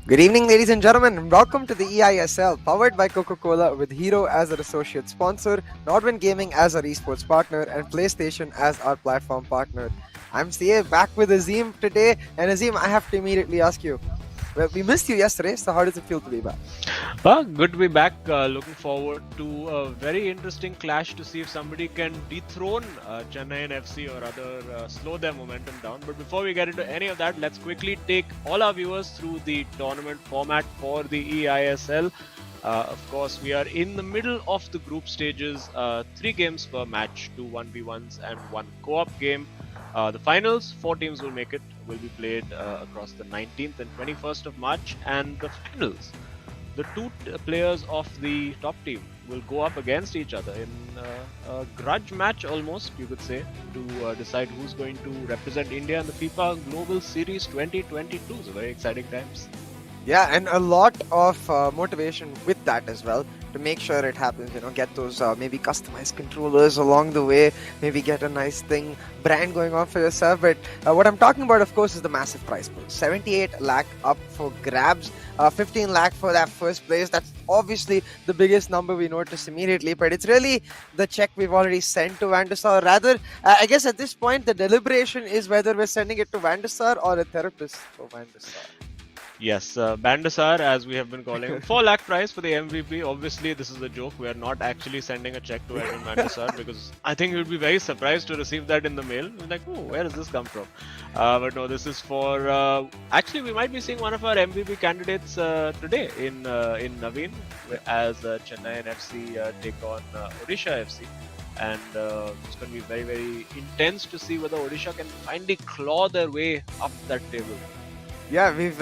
Good evening, ladies and gentlemen. Welcome to the eISL, powered by Coca-Cola, with Hero as our associate sponsor, Nodwin Gaming as our esports partner, and PlayStation as our platform partner. I'm CA back with Azim today, and Azim, I have to immediately ask you. Well, we missed you yesterday, so how does it feel to be back? Good to be back. Looking forward to a very interesting clash to see if somebody can dethrone Chennaiyin FC or rather slow their momentum down. But before we get into any of that, let's quickly take all our viewers through the tournament format for the eISL. Of course, we are in the middle of the group stages, 3 games per match, 2 1v1s and 1 co-op game. The finals, 4 teams will make it, will be played across the 19th and 21st of March, and the finals, the two players of the top team will go up against each other in a grudge match almost, you could say, to decide who's going to represent India in the FIFA Global Series 2022. So very exciting times. Yeah, and a lot of motivation with that as well to make sure it happens. Get those maybe customized controllers along the way, maybe get a nice brand going on for yourself. But what I'm talking about, of course, is the massive prize pool. 78 lakh up for grabs, 15 lakh for that first place. That's obviously the biggest number we notice immediately, but it's really the check we've already sent to Van der Sar. Rather, I guess at this point, the deliberation is whether we're sending it to Van der Sar or a therapist for Van der Sar. Yes, Bandasar, as we have been calling him, 4 lakh prize for the MVP. Obviously, this is a joke. We are not actually sending a check to Edwin Bandasar because I think he would be very surprised to receive that in the mail. He's like, oh, where does this come from? But no, this is for. Actually, we might be seeing one of our MVP candidates today in Naveen as Chennaiyin FC take on Odisha FC. And it's going to be very, very intense to see whether Odisha can finally claw their way up that table. Yeah, we've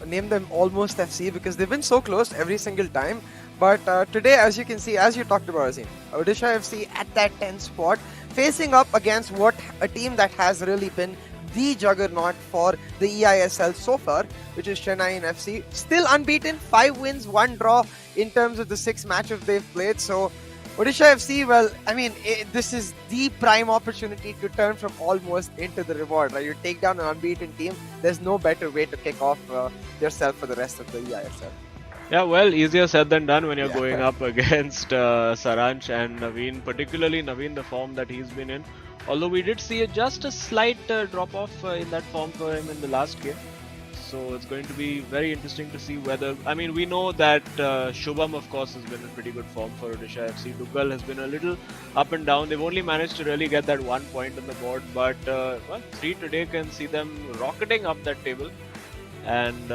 named them Almost FC because they've been so close every single time. But today, as you can see, as you talked about, Azim, Odisha FC at that 10th spot, facing up against a team that has really been the juggernaut for the eISL so far, which is Chennaiyin FC. Still unbeaten, 5 wins, 1 draw in terms of the 6 matches they've played. So Odisha FC, well, I mean, this is the prime opportunity to turn from almost into the reward, right? You take down an unbeaten team, there's no better way to kick off yourself for the rest of the eISL. Yeah, well, easier said than done when you're going up against Saranch and Naveen, particularly Naveen, the form that he's been in. Although we did see just a slight drop off in that form for him in the last game. So it's going to be very interesting to see whether. I mean, we know that Shubham, of course, has been in pretty good form for Odisha FC. Dugal has been a little up and down. They've only managed to really get that 1 point on the board, but 3 today can see them rocketing up that table. And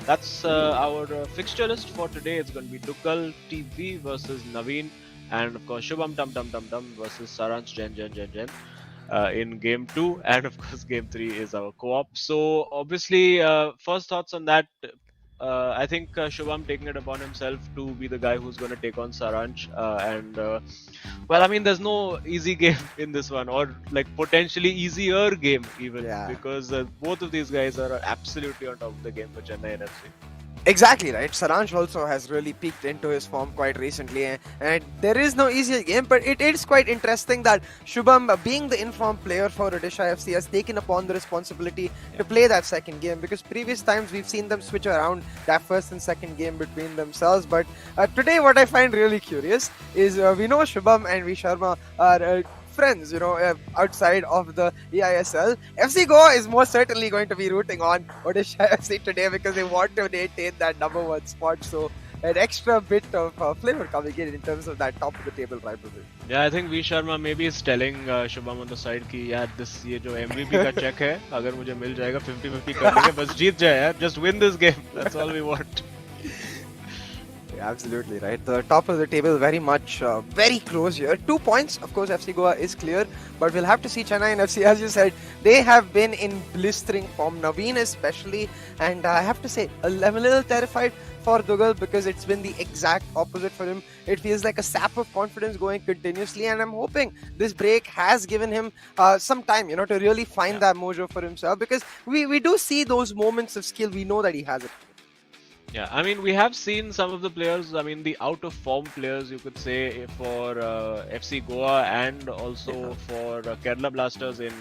that's our fixture list for today. It's going to be Dugal TV versus Naveen, and of course Shubham Tum Tum Tum Tum versus Saranch Jen. In game 2, and of course game 3 is our co-op. So obviously, first thoughts on that. I think Shubham taking it upon himself to be the guy who's going to take on Saranch, well, I mean, there's no easy game in this one, or like potentially easier game even, because both of these guys are absolutely on top of the game for Chennai NFC. Exactly right. Saranch also has really peaked into his form quite recently, and there is no easier game, but it is quite interesting that Shubham, being the informed player for Odisha FC, has taken upon the responsibility to play that second game, because previous times we've seen them switch around that first and second game between themselves. But today, what I find really curious is we know Shubham and V Sharma are friends, outside of the eISL. FC Goa is most certainly going to be rooting on Odisha FC today because they want to maintain that number 1 spot. So an extra bit of flavor coming in terms of that top of the table rivalry. Yeah, I think V Sharma maybe is telling Shubham on the side कि यार ये जो MVP का check है, अगर मुझे मिल जाएगा 50-50 कर देंगे, बस जीत जाए यार, just win this game. That's all we want. Absolutely right. The top of the table very much very close here. 2 points. Of course, FC Goa is clear, but we'll have to see Chennaiyin FC. As you said, they have been in blistering form. Naveen especially, and I have to say, I'm a little terrified for Dugal because it's been the exact opposite for him. It feels like a sap of confidence going continuously, and I'm hoping this break has given him some time, to really find that mojo for himself, because we do see those moments of skill. We know that he has it. Yeah, I mean, we have seen some of the players, I mean, the out of form players, you could say, for FC Goa and also for Kerala Blasters in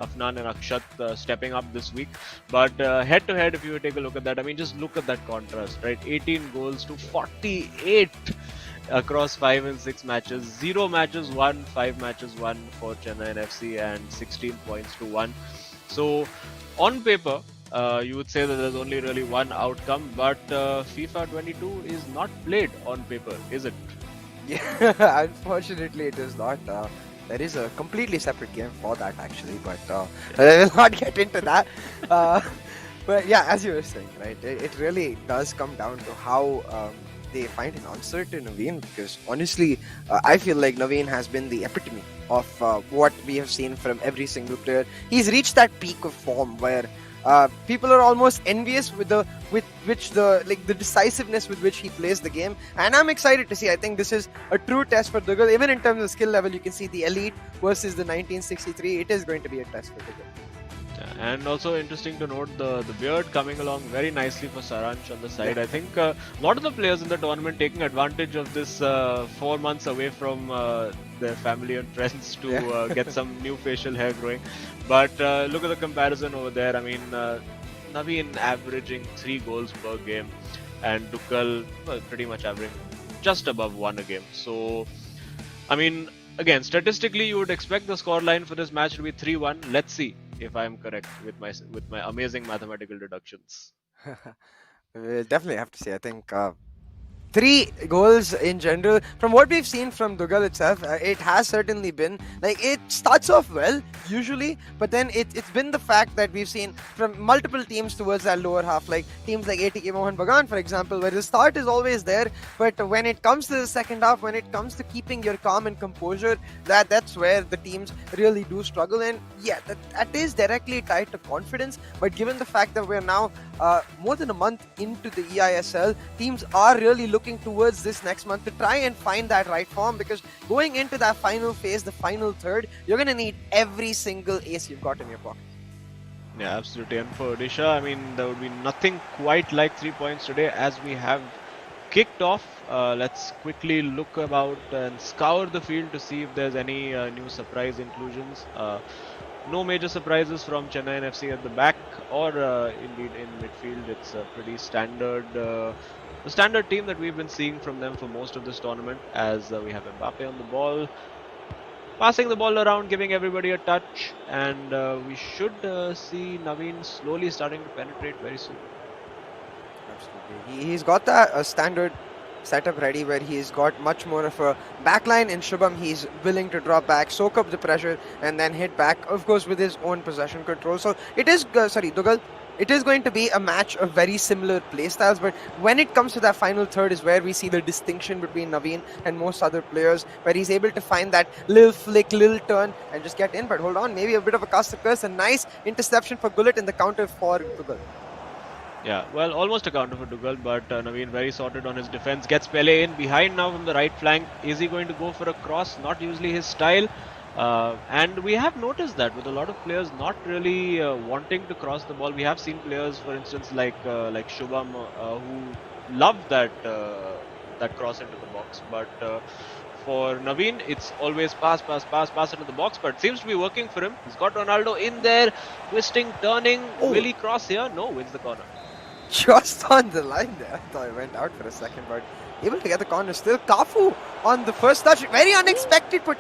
Afnan and Akshat stepping up this week. But head to head, if you take a look at that, I mean, just look at that contrast, right? 18 goals to 48 across 5 and 6 matches, 0 matches won, 5 matches won for Chennaiyin FC, and 16 points to 1. So, on paper, you would say that there's only really one outcome, but FIFA 22 is not played on paper, is it? Yeah, unfortunately, it is not. There is a completely separate game for that, actually, but I will not get into that. Uh, but yeah, as you were saying, right, it really does come down to how they find an answer to Naveen, because honestly, I feel like Naveen has been the epitome of what we have seen from every single player. He's reached that peak of form where people are almost envious with the decisiveness with which he plays the game, and I'm excited to see. I think this is a true test for Dougal. Even in terms of skill level, you can see the elite versus the 1963. It is going to be a test for Dougal. And also interesting to note the beard coming along very nicely for Saransh on the side. Yeah. I think a lot of the players in the tournament taking advantage of this 4 months away from their family and friends to get some new facial hair growing. But look at the comparison over there. I mean, Naveen averaging 3 goals per game, and Dukal pretty much averaging just above 1 a game. So, I mean, again, statistically, you would expect the scoreline for this match to be 3-1. Let's see if I'm correct with my amazing mathematical deductions. We'll definitely have to see. I think 3 goals in general, from what we've seen from Dougal itself, it has certainly been like it starts off well usually, but then it's been the fact that we've seen from multiple teams towards that lower half, like teams like ATK Mohan Bagan, for example, where the start is always there, but when it comes to the second half, when it comes to keeping your calm and composure, that's where the teams really do struggle. And yeah, that is directly tied to confidence. But given the fact that we're now more than a month into the eISL, teams are really looking towards this next month to try and find that right form, because going into that final phase, the final third, you're going to need every single ace you've got in your pocket. Yeah, absolutely. And for Odisha, I mean, there would be nothing quite like 3 points today as we have kicked off. Let's quickly look about and scour the field to see if there's any new surprise inclusions. No major surprises from Chennaiyin FC at the back or indeed in midfield. It's a pretty standard, the standard team that we've been seeing from them for most of this tournament, as we have Mbappe on the ball, passing the ball around, giving everybody a touch, and we should see Naveen slowly starting to penetrate very soon. Absolutely. He's got that standard setup ready where he's got much more of a backline. In Shubham, he's willing to drop back, soak up the pressure, and then hit back, of course, with his own possession control. So it is, Dougal, it is going to be a match of very similar playstyles, but when it comes to that final third is where we see the distinction between Naveen and most other players, where he's able to find that little flick, little turn, and just get in. But hold on, maybe a bit of a cast of curse, a nice interception for Gullit in the counter for Dougal. Yeah, well, almost a counter for Dougal, but Naveen very sorted on his defense. Gets Pele in behind now from the right flank. Is he going to go for a cross? Not usually his style. And we have noticed that with a lot of players not really wanting to cross the ball. We have seen players, for instance, like Shubham, who love that cross into the box. But for Naveen, it's always pass into the box. But it seems to be working for him. He's got Ronaldo in there, twisting, turning. Oh. Will he cross here? No, wins the corner. Just on the line there. I thought it went out for a second, but able to get the corner still. Kafu on the first touch. Very unexpected, but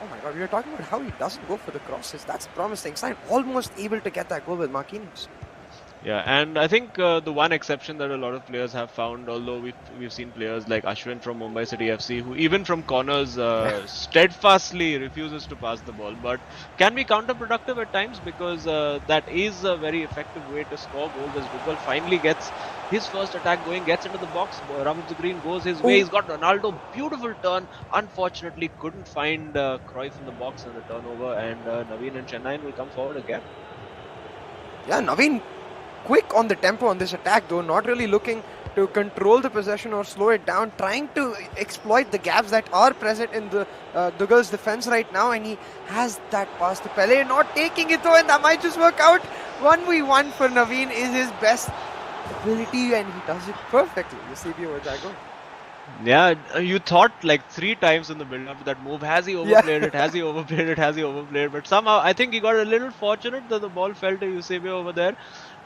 oh my god, we were talking about how he doesn't go for the crosses. That's a promising sign. Almost able to get that goal with Marquinhos. Yeah, and I think the one exception that a lot of players have found, although we've seen players like Ashwin from Mumbai City FC, who even from corners steadfastly refuses to pass the ball, but can be counterproductive at times, because that is a very effective way to score goals. As Dougal finally gets his first attack going, gets into the box, rubs the green, goes his way. He's got Ronaldo, beautiful turn. Unfortunately, couldn't find Cruyff in the box in the turnover, and Naveen and Chennaiyin will come forward again. Yeah, Naveen quick on the tempo on this attack, though, not really looking to control the possession or slow it down, trying to exploit the gaps that are present in the Dougal's defense right now, and he has that pass to Pele, not taking it though, and that might just work out. 1v1 for Naveen is his best ability, and he does it perfectly. Eusebio with that goal. Yeah, you thought like 3 times in the build-up that move. Has he Yeah. overplayed it? Has he overplayed it? Has he overplayed? But somehow, I think he got a little fortunate that the ball fell to Eusebio over there.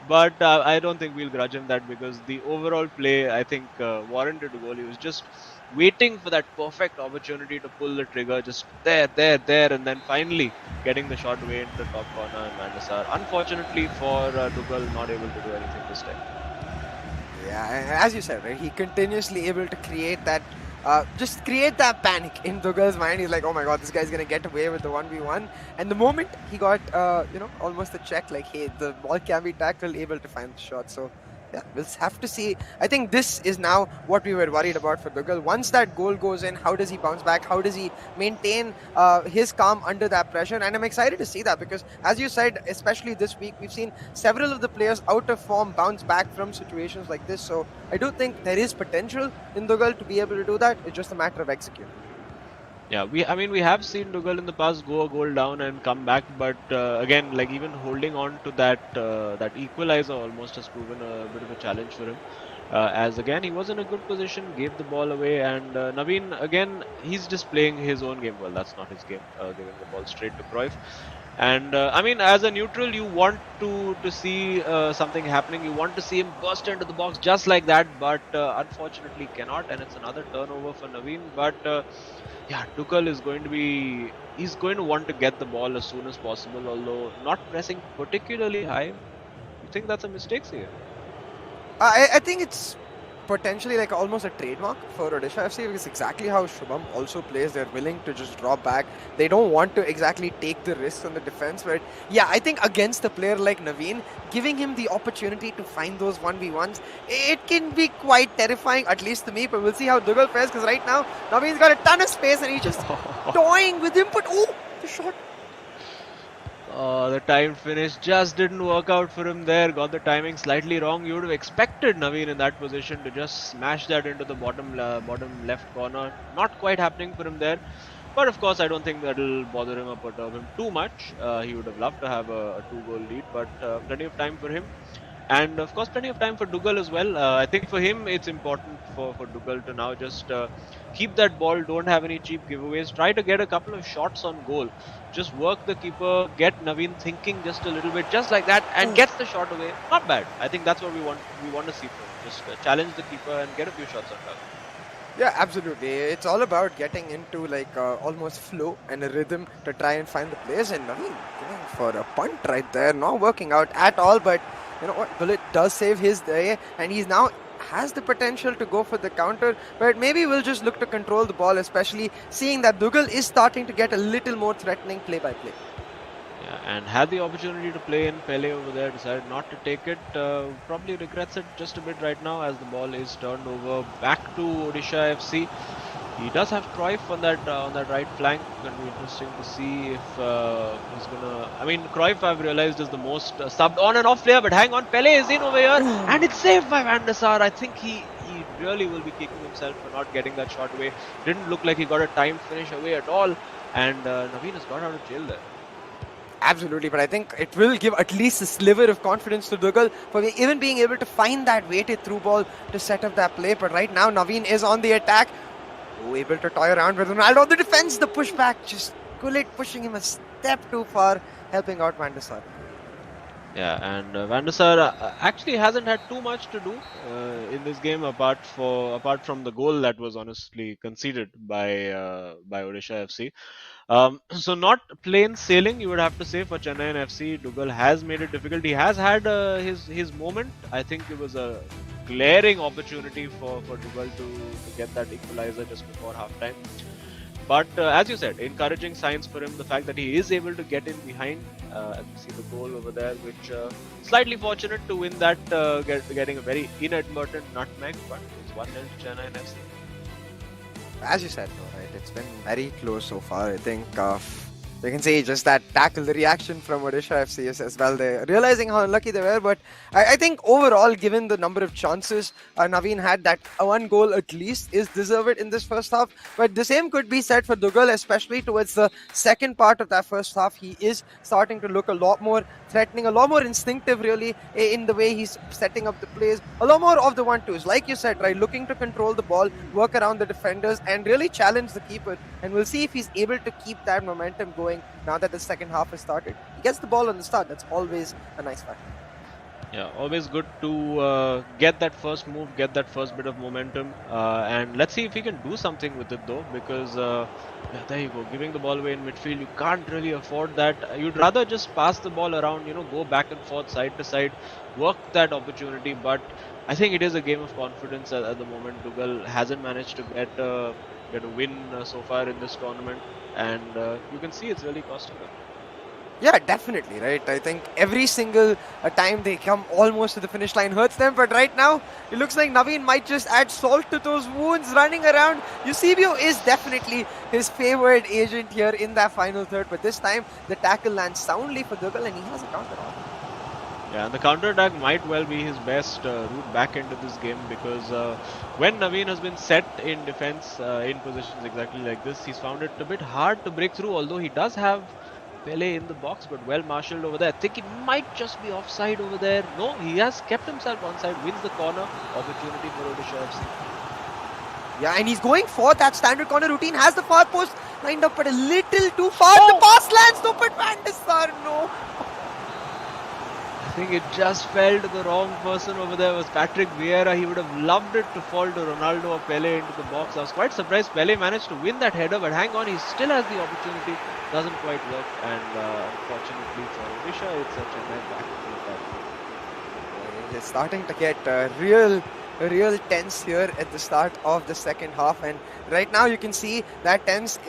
But I don't think we'll grudge him that because the overall play, I think, warranted a goal. He was just waiting for that perfect opportunity to pull the trigger, just there, and then finally getting the shot away into the top corner and Van der Sar. Unfortunately for Tuchel, not able to do anything this time. Yeah, and as you said, right, he continuously able to create that, just create that panic in Tuchel's mind. He's like, oh my god, this guy's gonna get away with the 1v1. And the moment he got, almost a check, like, hey, the ball can be tackled, able to find the shot. So, yeah, we'll have to see. I think this is now what we were worried about for Tuchel. Once that goal goes in, how does he bounce back? How does he maintain his calm under that pressure? And I'm excited to see that because, as you said, especially this week, we've seen several of the players out of form bounce back from situations like this. So I do think there is potential in Tuchel to be able to do that. It's just a matter of executing. Yeah, we have seen Tuchel in the past go a goal down and come back, but again, like even holding on to that equalizer almost has proven a bit of a challenge for him. As again, he was in a good position, gave the ball away, and Naveen again, he's just playing his own game. Well, that's not his game, giving the ball straight to Cruyff. And as a neutral, you want to see something happening. You want to see him burst into the box just like that, but unfortunately cannot, and it's another turnover for Naveen. But yeah, Tuchel is he's going to want to get the ball as soon as possible, although not pressing particularly high. You think that's a mistake here? I think it's potentially like almost a trademark for Odisha FC because exactly how Shubham also plays, they're willing to just drop back. They don't want to exactly take the risks on the defense. But yeah, I think against a player like Naveen, giving him the opportunity to find those 1v1s, it can be quite terrifying, at least to me. But we'll see how Tuchel fares because right now, Naveen's got a ton of space and he's just toying with him. But oh, the shot. The time finish just didn't work out for him there. Got the timing slightly wrong. You would have expected Naveen in that position to just smash that into the bottom left corner. Not quite happening for him there. But of course, I don't think that'll bother him or perturb him too much. He would have loved to have a 2-goal lead, but plenty of time for him. And of course, plenty of time for Tuchel as well. I think for him, it's important for Tuchel to now just keep that ball, don't have any cheap giveaways, try to get a couple of shots on goal. Just work the keeper, get Naveen thinking just a little bit, just like that, and gets the shot away. Not bad. I think that's what we want to see from him. Just challenge the keeper and get a few shots on target. Yeah, absolutely. It's all about getting into like almost flow and a rhythm to try and find the place. And Naveen going for a punt right there, not working out at all. But you know what? Bullet does save his day, and he's now has the potential to go for the counter. But maybe we'll just look to control the ball, especially seeing that Tuchel is starting to get a little more threatening play by play. Yeah, and had the opportunity to play in Pele over there, decided not to take it. Probably regrets it just a bit right now as the ball is turned over back to Odisha FC. He does have Cruyff on that right flank. Going to be interesting to see if he's gonna. Cruyff I've realized is the most subbed on and off player. But hang on, Pele is in over here, and it's saved by Van der Sar. I think he really will be kicking himself for not getting that shot away. Didn't look like he got a timed finish away at all, and Naveen has got out of jail there. Absolutely, but I think it will give at least a sliver of confidence to Tuchel for even being able to find that weighted through ball to set up that play. But right now, Naveen is on the attack. Oh, able to toy around with Ronaldo. The defense, the pushback, just Gullit pushing him a step too far, helping out Van der Sar. Yeah, and Van der Sar actually hasn't had too much to do in this game apart from the goal that was honestly conceded by Odisha FC. So not plain sailing, you would have to say, for Chennaiyin FC. Tuchel has made it difficult. He has had his moment. I think it was a glaring opportunity for Tuchel to get that equalizer just before halftime. But as you said, encouraging signs for him, the fact that he is able to get in behind, and see the goal over there, which slightly fortunate to win that, getting a very inadvertent nutmeg, but it's 1-0 to Chennaiyin FC. As you said, though, right, it's been very close so far. I think You can see just that tackle, the reaction from Odisha FC is as well. They're realizing how unlucky they were, but I think overall, given the number of chances Naveen had, that one goal at least is deserved in this first half. But the same could be said for Dugal, especially towards the second part of that first half. He is starting to look a lot more threatening, a lot more instinctive, really, in the way he's setting up the plays. A lot more of the 1-2s, like you said, right? Looking to control the ball, work around the defenders, and really challenge the keeper. And we'll see if he's able to keep that momentum going now that the second half has started. He gets the ball on the start. That's always a nice factor. Yeah, always good to get that first move, get that first bit of momentum, and let's see if he can do something with it though, because yeah, there you go, giving the ball away in midfield, you can't really afford that. You'd rather just pass the ball around, go back and forth, side to side, work that opportunity, but I think it is a game of confidence at the moment. Dugal hasn't managed to get a win so far in this tournament, and you can see it's really costing them. Yeah, definitely, right? I think every single time they come almost to the finish line hurts them, but right now it looks like Naveen might just add salt to those wounds running around. Eusebio is definitely his favored agent here in that final third, but this time the tackle lands soundly for Dugal and he has a counter on. Yeah, and the counter-attack might well be his best route back into this game, because when Naveen has been set in defense in positions exactly like this, he's found it a bit hard to break through, although he does have Pele in the box, but well marshaled over there. I think it might just be offside over there. No, he has kept himself onside, wins the corner. Opportunity for Odisha FC. Yeah, and he's going for that standard corner routine, has the far post lined up, but a little too far. The pass lands, no, but Van der Sar, no. I think it just fell to the wrong person over there. It was Patrick Vieira. He would have loved it to fall to Ronaldo or Pele into the box. I was quite surprised Pele managed to win that header, but hang on, he still has the opportunity. Doesn't quite work, and unfortunately for Odisha, it's a Chennai back to It's starting to get real tense here at the start of the second half, and right now you can see that tense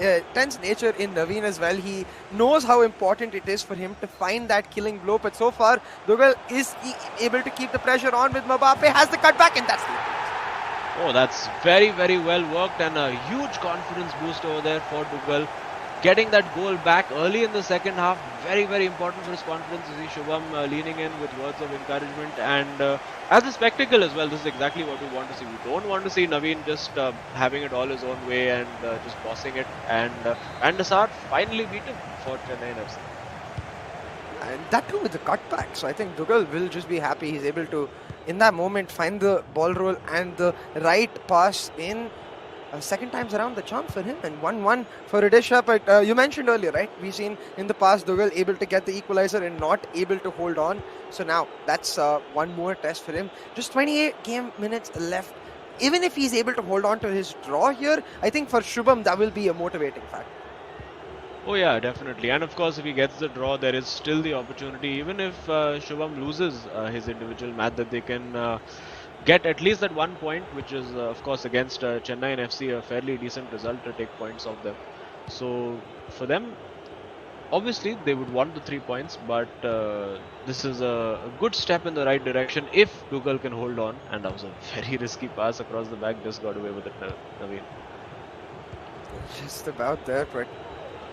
nature in Naveen as well. He knows how important it is for him to find that killing blow, but so far Dugal is able to keep the pressure on with Mbappe, has the cutback, and that's the Oh, that's very well worked, and a huge confidence boost over there for Dugal. Getting that goal back early in the second half, very important for his confidence. You see Shubham leaning in with words of encouragement, and as a spectacle as well, this is exactly what we want to see. We don't want to see Naveen just having it all his own way and just bossing it, and Van der Sar finally beaten for Chennaiyin FC. And that too with the cutback. So I think Dugal will just be happy he's able to, in that moment, find the ball roll and the right pass in. Second time's around the charm for him, and 1-1 for Odisha. But you mentioned earlier, right? We've seen in the past Dugal able to get the equalizer and not able to hold on. So now that's one more test for him. Just 28 game minutes left. Even if he's able to hold on to his draw here, I think for Shubham that will be a motivating factor. Oh yeah, definitely. And of course, if he gets the draw, there is still the opportunity. Even if Shubham loses his individual match, that they can get at least that 1 point, which is of course against Chennaiyin FC, a fairly decent result to take points off them. So for them, obviously they would want the 3 points, but this is a good step in the right direction if Dugal can hold on. And that was a very risky pass across the back, just got away with it, Naveen. Just about there, but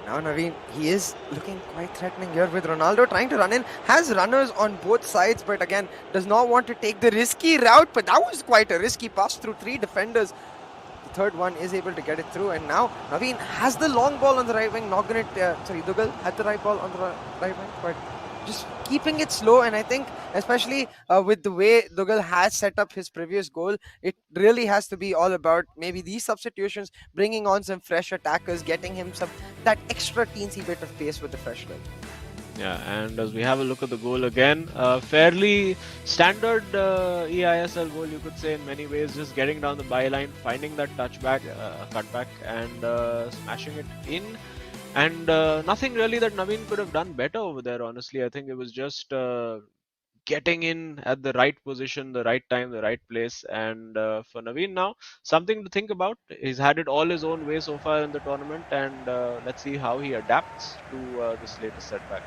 now Naveen, he is looking quite threatening here with Ronaldo trying to run in. Has runners on both sides, but again, does not want to take the risky route. But that was quite a risky pass through 3 defenders. The third one is able to get it through. And now Naveen has the long ball on the right wing. Not gonna, Dugal had the right ball on the right wing, but just keeping it slow. And I think especially with the way Dugal has set up his previous goal, it really has to be all about maybe these substitutions, bringing on some fresh attackers, getting him that extra teensy bit of pace with the fresh leg. Yeah, and as we have a look at the goal again, fairly standard eISL goal, you could say, in many ways. Just getting down the byline, finding that touchback, cutback, and smashing it in. And nothing really that Naveen could have done better over there, honestly. I think it was just getting in at the right position, the right time, the right place. And for Naveen now, something to think about. He's had it all his own way so far in the tournament, and let's see how he adapts to this latest setback.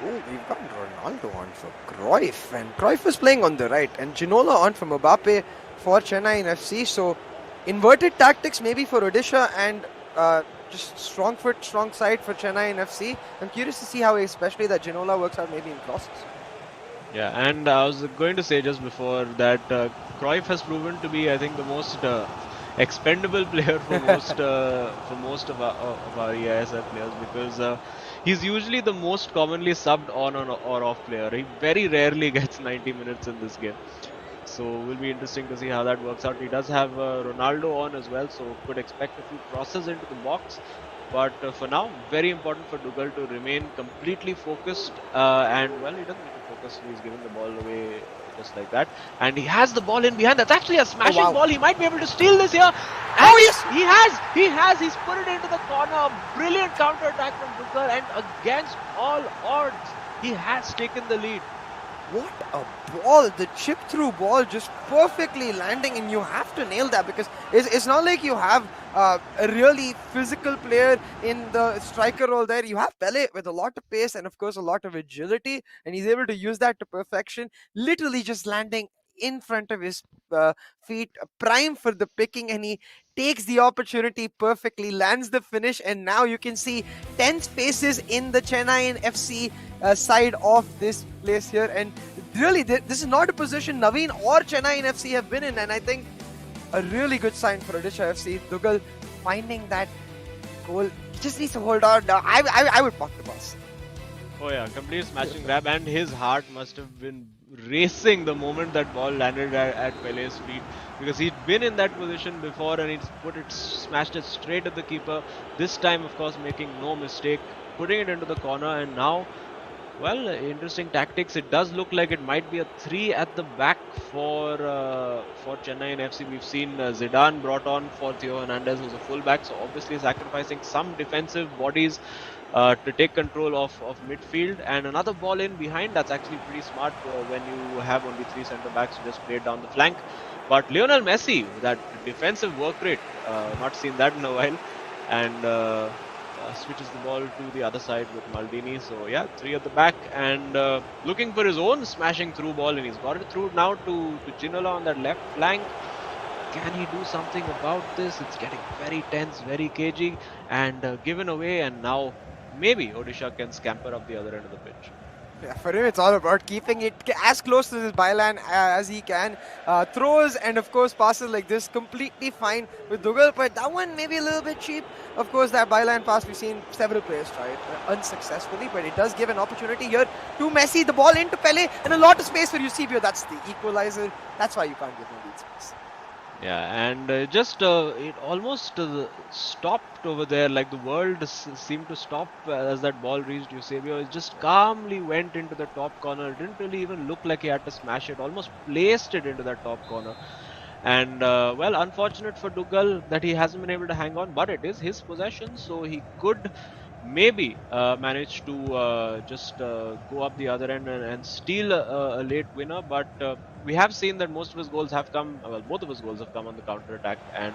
Oh, we've got Ronaldo on for Cruyff, and Cruyff was playing on the right, and Ginola on from Mbappe for Chennaiyin FC. So inverted tactics maybe for Odisha, and just strong foot, strong side for Chennaiyin FC. I'm curious to see how especially that Ginola works out maybe in crosses. Yeah, and I was going to say just before that Cruyff has proven to be, I think, the most expendable player for most of our eISL players, because he's usually the most commonly subbed on or off player. He very rarely gets 90 minutes in this game. So will be interesting to see how that works out. He does have Ronaldo on as well, so could expect a few crosses into the box. But for now, very important for Dougal to remain completely focused. And well, he doesn't need to focus. He's giving the ball away just like that. And he has the ball in behind. That's actually a smashing ball. He might be able to steal this here. And yes! He has. He's put it into the corner. Brilliant counter attack from Dougal. And against all odds, he has taken the lead. What a ball! The chip through ball just perfectly landing, and you have to nail that because it's not like you have a really physical player in the striker role there. You have Pele with a lot of pace and of course a lot of agility, and he's able to use that to perfection, literally just landing in front of his feet, prime for the picking, and he takes the opportunity perfectly, lands the finish, and now you can see tense faces in the Chennaiyin FC side of this place here. And really, this is not a position Naveen or Chennaiyin FC have been in, and I think a really good sign for Odisha FC. Dougal finding that goal, just needs to hold on. I would park the bus. Oh yeah, complete smashing grab, and his heart must have been racing the moment that ball landed at Pele's feet, because he'd been in that position before and smashed it straight at the keeper. This time, of course, making no mistake, putting it into the corner, and now, well, interesting tactics. It does look like it might be a 3 at the back for Chennaiyin FC. We've seen Zidane brought on for Theo Hernandez, who's a fullback, so obviously sacrificing some defensive bodies to take control of midfield, and another ball in behind. That's actually pretty smart when you have only 3 centre backs who just play down the flank. But Lionel Messi, that defensive work rate, not seen that in a while, and switches the ball to the other side with Maldini. So yeah, 3 at the back, and looking for his own smashing through ball, and he's got it through now to Ginola on that left flank. Can he do something about this? It's getting very tense, very cagey, and given away, and now maybe Odisha can scamper up the other end of the pitch. Yeah, for him it's all about keeping it as close to his byline as he can. Throws and of course passes like this completely fine with Dougal, but that one maybe a little bit cheap. Of course, that byline pass we've seen several players try it unsuccessfully, but it does give an opportunity here to Messi. The ball into Pele and a lot of space for Eusebio. That's the equalizer. That's why you can't give him lead space. Yeah, and it almost stopped over there, like the world seemed to stop as that ball reached Eusebio. It just calmly went into the top corner. It didn't really even look like he had to smash it, almost placed it into that top corner. And well, unfortunate for Dougal that he hasn't been able to hang on, but it is his possession, so he could maybe manage to just go up the other end and steal a late winner. But we have seen that most of his goals have come, well, both of his goals have come on the counter attack, and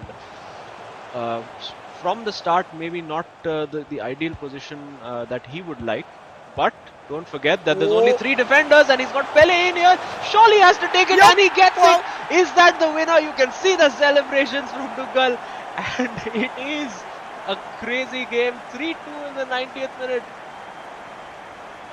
from the start, maybe not the ideal position that he would like. But don't forget that there's only 3 defenders, and he's got Pele in here. Surely he has to take it, and he gets it. Is that the winner? You can see the celebrations from Dougal, and it is a crazy game. 3-2 in the 90th minute.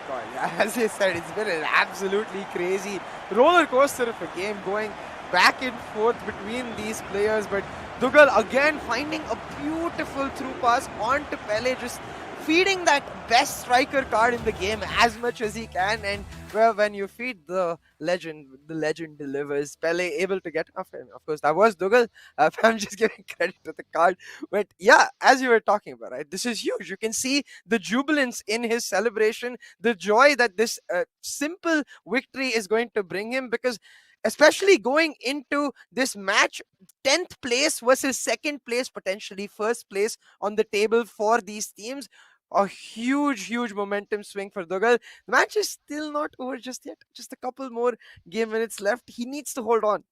God, yeah, as I said, it's been an absolutely crazy roller coaster of a game going back and forth between these players. But Dougal again finding a beautiful through pass onto Pele, just feeding that best striker card in the game as much as he can. And well, when you feed the legend delivers. Pele able to get off him. Of course, that was Dougal. I'm just giving credit to the card. But yeah, as you were talking about, right, this is huge. You can see the jubilance in his celebration, the joy that this simple victory is going to bring him, because especially going into this match, 10th place versus 2nd place, potentially 1st place on the table for these teams. A huge momentum swing for Dougal. The match is still not over just yet. Just a couple more game minutes left. He needs to hold on.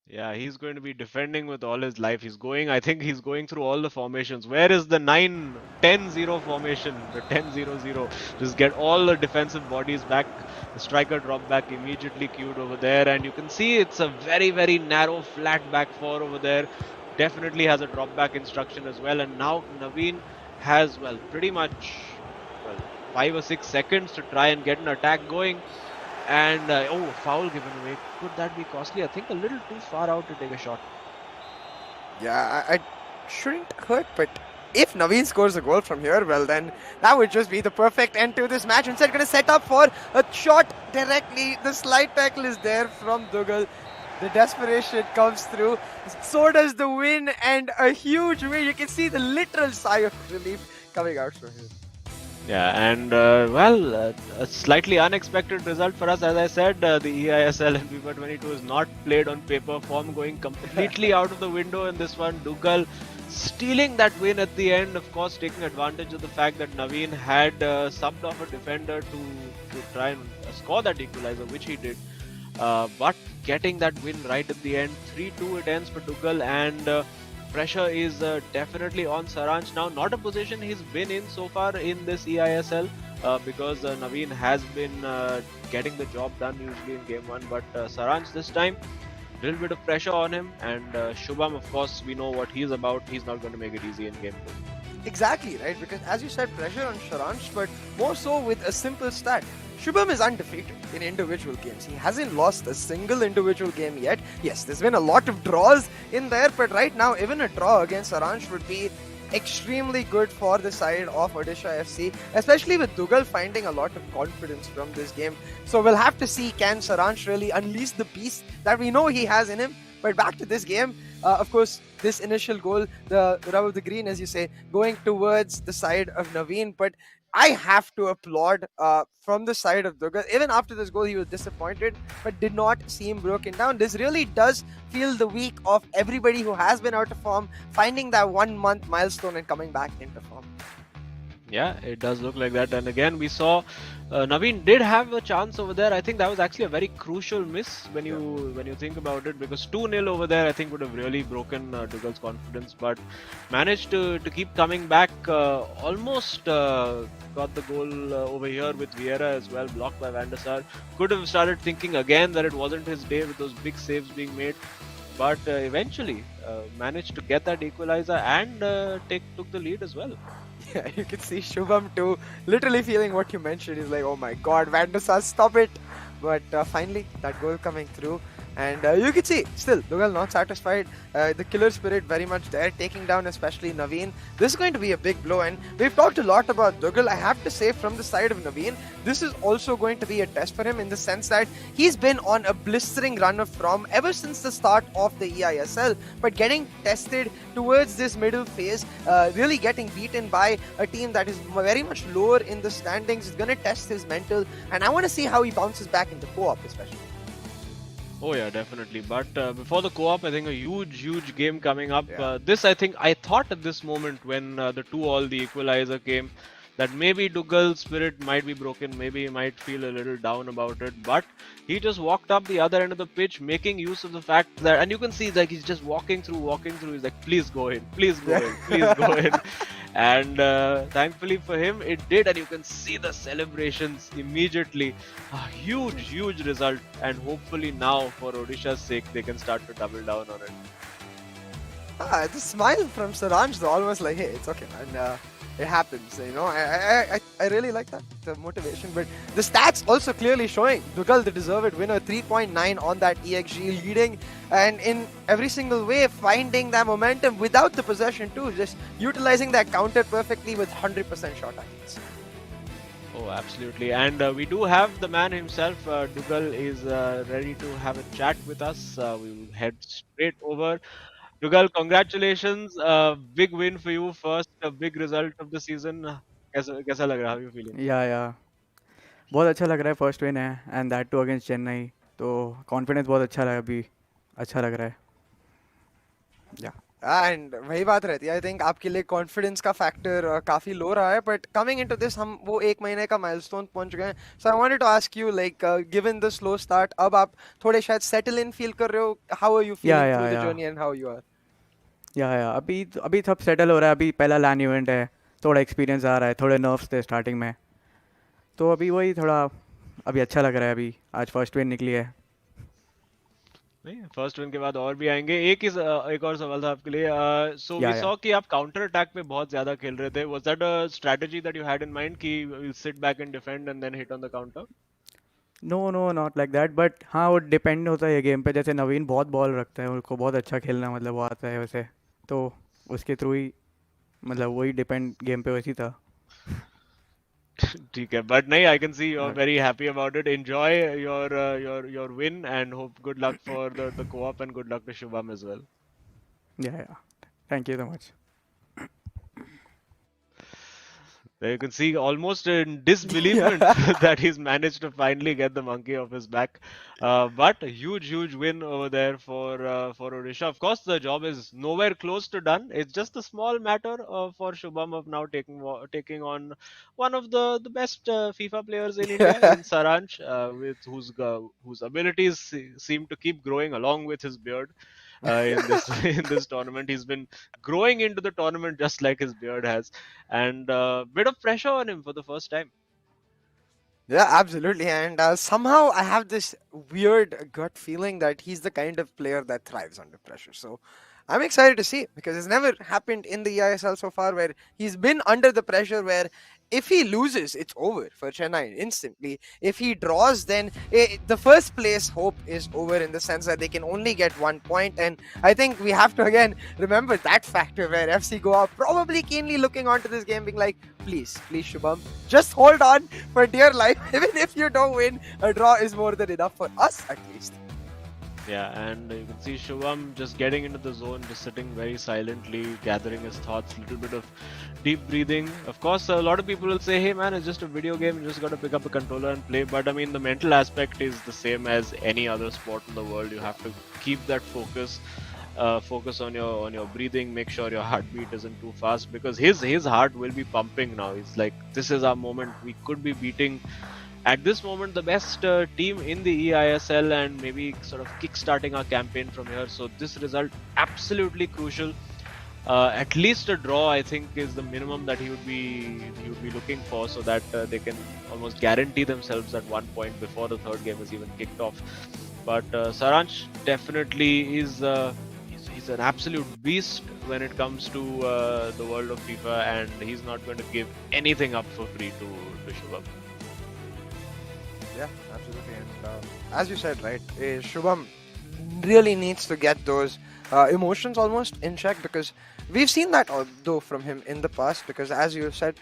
Yeah, he's going to be defending with all his life. I think he's going through all the formations. Where is the 9-10-0 formation? The 10-0-0. Just get all the defensive bodies back. The striker drop back immediately queued over there. And you can see it's a very, very narrow, flat back four over there. definitely has a drop back instruction as well. And now Naveen has, well, pretty much, well, 5 or 6 seconds to try and get an attack going. And oh, foul given away. Could that be costly? I think a little too far out to take a shot. Yeah, I shouldn't hurt, but if Naveen scores a goal from here, well then that would just be the perfect end to this match. Instead, going to set up for a shot directly. The slide tackle is there from Dougal. The desperation comes through. So does the win, and a huge win. You can see the literal sigh of relief coming out from him. Yeah, and well, a slightly unexpected result for us. As I said, the eISL and FIFA22 is not played on paper. Form going completely out of the window in this one. Dugal stealing that win at the end, of course, taking advantage of the fact that Naveen had subbed off a defender to try and score that equalizer, which he did. But getting that win right at the end, 3-2 it ends for Dugal, and pressure is definitely on Saranch now. Not a position he's been in so far in this eISL, because Naveen has been getting the job done usually in game one, but Saranch this time, a little bit of pressure on him, and Shubham, of course, we know what he's about. He's not going to make it easy in game two. Exactly, right? Because as you said, pressure on Saranch, but more so with a simple stat. Shubham is undefeated in individual games. He hasn't lost a single individual game yet. Yes, there's been a lot of draws in there, but right now, even a draw against Saranch would be extremely good for the side of Odisha FC, especially with Dugal finding a lot of confidence from this game. So we'll have to see, can Saranch really unleash the beast that we know he has in him. But back to this game, of course, this initial goal, the rub of the green, as you say, going towards the side of Naveen. But I have to applaud from the side of Dugal. Even after this goal, he was disappointed, but did not seem broken down. This really does feel the week of everybody who has been out of form, finding that 1 month milestone and coming back into form. Yeah, it does look like that. And again, we saw Naveen did have a chance over there. I think that was actually a very crucial miss when you think about it, because 2-0 over there, I think, would have really broken Dugal's confidence. But managed to keep coming back. Almost got the goal over here with Vieira as well, blocked by Van der Sar. Could have started thinking again that it wasn't his day with those big saves being made. But eventually managed to get that equalizer and took the lead as well. Yeah, you can see Shubham too, literally feeling what you mentioned. He's like, oh my god, Van der Sar, stop it. But finally, that goal coming through. And you can see, still, Dugal not satisfied. The killer spirit very much there, taking down especially Naveen. This is going to be a big blow. And we've talked a lot about Dugal. I have to say, from the side of Naveen, this is also going to be a test for him in the sense that he's been on a blistering run of form ever since the start of the eISL. But getting tested towards this middle phase, really getting beaten by a team that is very much lower in the standings, is going to test his mental. And I want to see how he bounces back in the co-op especially. Oh yeah, definitely. But before the co-op, I think a huge game coming up. Yeah. I thought at this moment when the 2-2, the equalizer came, that maybe Dugal's spirit might be broken, maybe he might feel a little down about it. But he just walked up the other end of the pitch, making use of the fact that, and you can see like he's just walking through. He's like, please go in, please go in, please go in. And thankfully for him, it did, and you can see the celebrations immediately. A huge result, and hopefully now, for Odisha's sake, they can start to double down on it. The smile from Saranj, though, almost like, hey, it's okay, man. It happens, you know. I really like that, the motivation. But the stats also clearly showing Dugal, the deserved winner, 3.9 on that EXG, leading, and in every single way finding that momentum without the possession too, just utilizing that counter perfectly with 100% shot accuracy. Oh, absolutely. And we do have the man himself. Dugal is ready to have a chat with us. We will head straight over. Dugal, congratulations. Big win for you. First, a big result of the season. कैसा लग रहा है? How are you feeling? या बहुत अच्छा लग रहा है, फर्स्ट विन है and that too against Chennai, तो कॉन्फिडेंस बहुत अच्छा लगा, अभी अच्छा लग रहा है या एंड वही बात रहती है, आई थिंक आपके लिए कॉन्फिडेंस का फैक्टर काफी लो रहा है, बट कमिंग इनटू दिस हम वो 1 महीने का माइलस्टोन पहुंच गए. So I wanted to ask you, like given the slow start, अब आप थोड़े शायद सेटल इन फील कर रहे हो. How are you feeling through the journey and how you are? या अभी सब सेटल हो रहा है. अभी पहला लैन इवेंट है, थोड़ा एक्सपीरियंस आ रहा है, थोड़े नर्व्स थे स्टार्टिंग में, तो अभी वही थोड़ा अभी अच्छा लग रहा है. अभी आज फर्स्ट विन निकली है. नहीं, फर्स्ट विन के बाद और भी आएंगे। एक और सवाल था आपके लिए। सो वी या सॉ कि आप काउंटर अटैक पे बहुत ज्यादा खेल रहे थे। Was that a strategy that you had in mind कि will sit back and defend and then hit on the counter? No no not like that, but हाँ वो डिपेंड होता है गेम पे। जैसे नवीन बहुत बॉल रखता है, उनको बहुत अच्छा खेलना मतलब वो आता है वैसे, तो उसके थ्रू ही मतलब वही डिपेंड गेम पे वैसी था। ठीक है, बट नहीं, I can see you are or very happy about it. Enjoy your win and hope good luck for the co-op and good luck to Shubham as well. Yeah thank you so much. There you can see almost in Yeah. disbelievement that he's managed to finally get the monkey off his back. But a huge win over there for Odisha. Of course, the job is nowhere close to done. It's just a small matter for Shubham of now taking on one of the best FIFA players in India, Yeah. in Saranch, with whose abilities seem to keep growing along with his beard. In this in this tournament, he's been growing into the tournament just like his beard has, and a bit of pressure on him for the first time. Yeah, absolutely. And somehow I have this weird gut feeling that he's the kind of player that thrives under pressure. So I'm excited to see, because it's never happened in the eISL so far where he's been under the pressure where if he loses, it's over for Chennai instantly. If he draws, then the first place hope is over, in the sense that they can only get 1 point. And I think we have to again remember that factor where FC Goa probably keenly looking onto this game, being like, please, Shubham, just hold on for dear life. Even if you don't win, a draw is more than enough for us at least. Yeah, and you can see Shubham just getting into the zone, just sitting very silently, gathering his thoughts, little bit of deep breathing. Of course, a lot of people will say, hey man, it's just a video game, you just got to pick up a controller and play. But I mean, the mental aspect is the same as any other sport in the world. You have to keep that focus on your breathing, make sure your heartbeat isn't too fast, because his heart will be pumping now. He's like, this is our moment. We could be beating at this moment the best team in the eISL and maybe sort of kickstarting our campaign from here. So this result absolutely crucial. At least a draw, I think, is the minimum that he would be looking for, so that they can almost guarantee themselves that 1 point before the third game is even kicked off. But Saranch definitely is he's an absolute beast when it comes to the world of FIFA, and he's not going to give anything up for free to Shubham. Yeah, absolutely. And as you said, right, Shubham really needs to get those emotions almost in check, because we've seen that though from him in the past. Because as you said,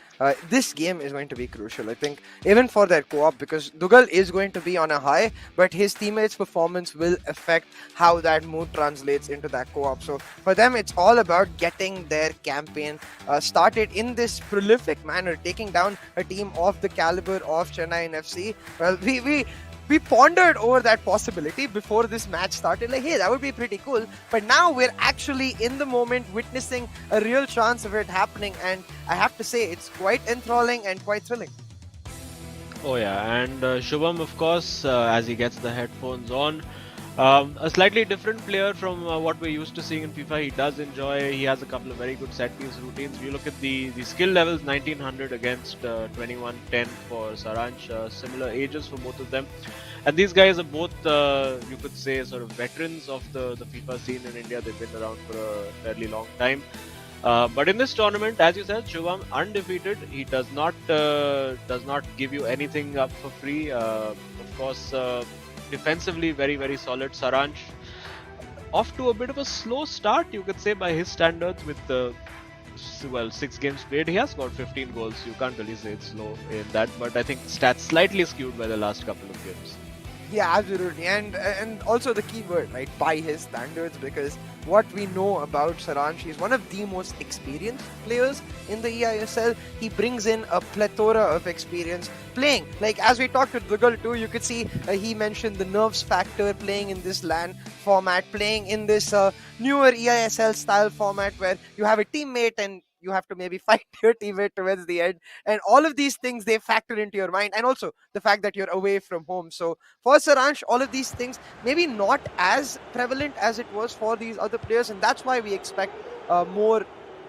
this game is going to be crucial, I think, even for their co-op, because Dugal is going to be on a high, but his teammates' performance will affect how that mood translates into that co-op. So for them, it's all about getting their campaign started in this prolific manner, taking down a team of the caliber of Chennaiyin FC. Well, we pondered over that possibility before this match started, like, hey, that would be pretty cool. But now we're actually in the moment witnessing a real chance of it happening, and I have to say it's quite enthralling and quite thrilling. Oh yeah, and Shubham, of course, as he gets the headphones on, a slightly different player from what we're used to seeing in FIFA. He does enjoy. He has a couple of very good set piece routines. You look at the skill levels: 1900 against 2110 for Saranch. Similar ages for both of them, and these guys are both, you could say, sort of veterans of the FIFA scene in India. They've been around for a fairly long time. But in this tournament, as you said, Shubham undefeated. He does not give you anything up for free. Of course, defensively very solid. Saranch off to a bit of a slow start, you could say, by his standards. With 6 games played, he has got 15 goals. You can't really say it's slow in that, but I think stats slightly skewed by the last couple of games. Yeah, absolutely. And also the key word, right, by his standards, because what we know about Saranch, he's one of the most experienced players in the eISL. He brings in a plethora of experience playing. Like, as we talked with Dugal too, you could see he mentioned the nerves factor, playing in this LAN format, playing in this newer eISL style format where you have a teammate and you have to maybe fight your teammate towards the end, and all of these things they factor into your mind, and also the fact that you're away from home. So for Saranch, all of these things maybe not as prevalent as it was for these other players, and that's why we expect more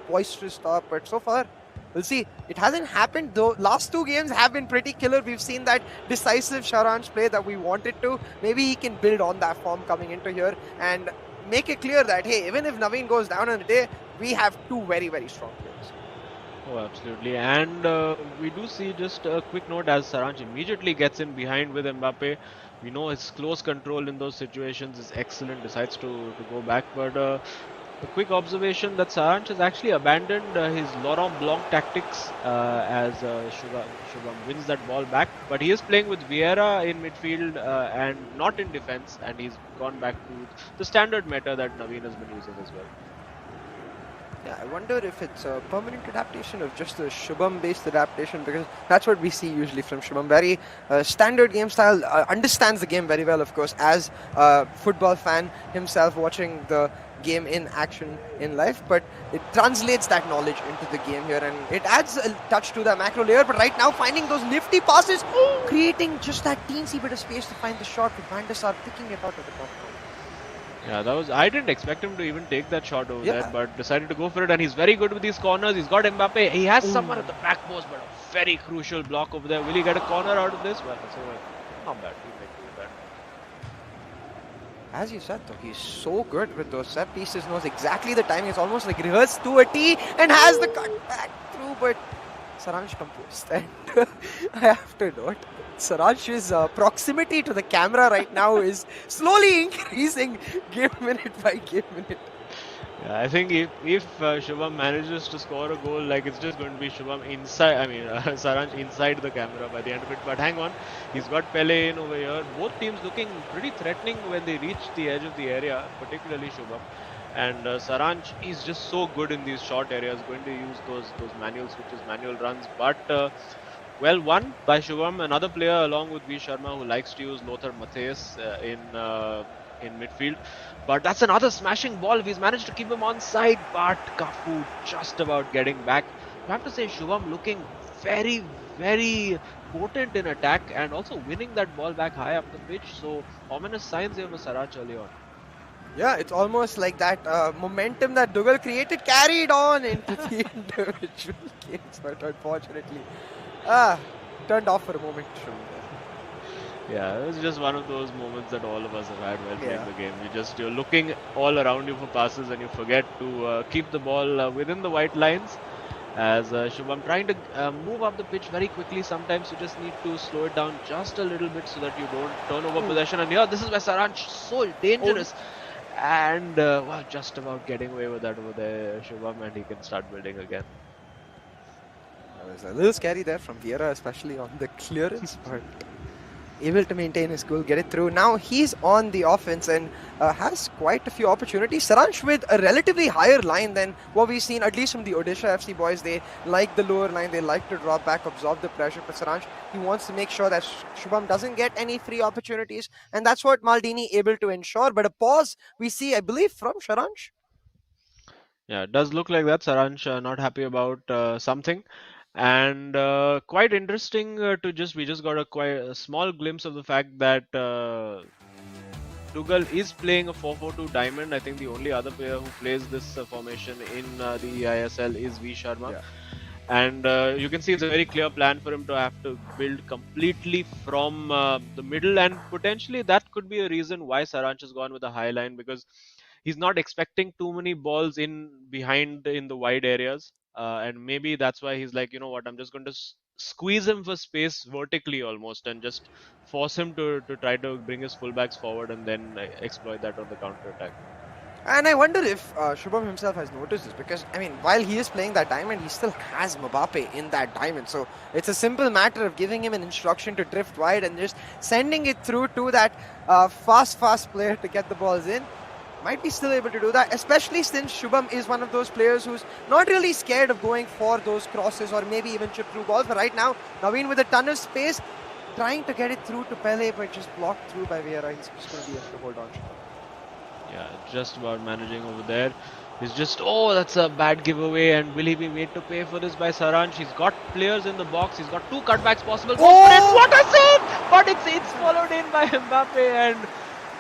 boisterous start. But so far, We'll see. It hasn't happened though. Last two games have been pretty killer. We've seen that decisive Saransh play that we wanted to. Maybe he can build on that form coming into here and make it clear that, hey, even if Naveen goes down on a day, we have two very, very strong players. Oh, absolutely. And we do see just a quick note as Saranch immediately gets in behind with Mbappe. We know his close control in those situations is excellent, decides to go back. But a quick observation that Saranch has actually abandoned his Laurent Blanc tactics as Shubham wins that ball back. But he is playing with Vieira in midfield and not in defense. And he's gone back to the standard meta that Naveen has been using as well. Yeah, I wonder if it's a permanent adaptation or just a Shubham-based adaptation, because that's what we see usually from Shubham. Very standard game style, understands the game very well, of course, as a football fan himself watching the game in action in life, but it translates that knowledge into the game here and it adds a touch to the macro layer. But right now, finding those nifty passes, creating just that teensy bit of space to find the shot with Van der Sar picking it out of the top. Yeah, that was. I didn't expect him to even take that shot over there, but decided to go for it. And he's very good with these corners. He's got Mbappe. He has someone at the back post, but a very crucial block over there. Will he get a corner out of this? Well, so not bad. He'll make do with that. As you said, though, he's so good with those set pieces. Knows exactly the timing. It's almost like rehearsed to a T and has the cut back through. But Saransh composed, and I have to note, Saransh's proximity to the camera right now is slowly increasing game minute by game minute. Yeah, I think if Shubham manages to score a goal, like it's just going to be Shubham inside. I mean, Saransh inside the camera by the end of it. But hang on, he's got Pele in over here. Both teams looking pretty threatening when they reach the edge of the area, particularly Shubham. And Saranch is just so good in these short areas, going to use those manual switches, manual runs. But well, one by Shubham, another player along with V Sharma who likes to use Lothar Matthäus in midfield. But that's another smashing ball. He's managed to keep him on side, but Cafu just about getting back. I have to say, Shubham looking very, very potent in attack and also winning that ball back high up the pitch. So ominous signs here for Saranch early on. Yeah, it's almost like that momentum that Dougal created carried on into the individual games, but unfortunately, turned off for a moment. Yeah, it was just one of those moments that all of us have had while playing the game. You're looking all around you for passes and you forget to keep the ball within the white lines. As Shubham trying to move up the pitch very quickly, sometimes you just need to slow it down just a little bit so that you don't turn over possession. And here, this is where Saranch so dangerous. And well, just about getting away with that over there, Shubham, and he can start building again. That was a little scary there from Vieira, especially on the clearance, but able to maintain his goal, get it through. Now he's on the offense and has quite a few opportunities. Saranch with a relatively higher line than what we've seen, at least from the Odisha FC boys. They like the lower line, they like to drop back, absorb the pressure. But Saranch, he wants to make sure that Shubham doesn't get any free opportunities, and that's what Maldini able to ensure. But a pause we see, I believe, from Saranch. Yeah, it does look like that. Saranch not happy about something. And quite interesting we just got a quite a small glimpse of the fact that Dougal is playing a 4-4-2 diamond. I think the only other player who plays this formation in the eISL is V Sharma. Yeah. And you can see it's a very clear plan for him to have to build completely from the middle, and potentially that could be a reason why Saranch has gone with a high line, because he's not expecting too many balls in behind in the wide areas. And maybe that's why he's like, you know what, I'm just going to squeeze him for space vertically almost and just force him to try to bring his fullbacks forward and then exploit that on the counter attack. And I wonder if Shubham himself has noticed this, because, I mean, while he is playing that diamond, he still has Mbappe in that diamond. So it's a simple matter of giving him an instruction to drift wide and just sending it through to that fast player to get the balls in. Might be still able to do that, especially since Shubham is one of those players who's not really scared of going for those crosses or maybe even chip through balls. But right now, Nodwin with a ton of space, trying to get it through to Pele, but just blocked through by Vieira. He's just going to be able to hold on. Yeah, just about managing over there. He's just, that's a bad giveaway, and will he be made to pay for this by Saranch? He's got players in the box. He's got two cutbacks possible. What a save! But it's followed in by Mbappe, and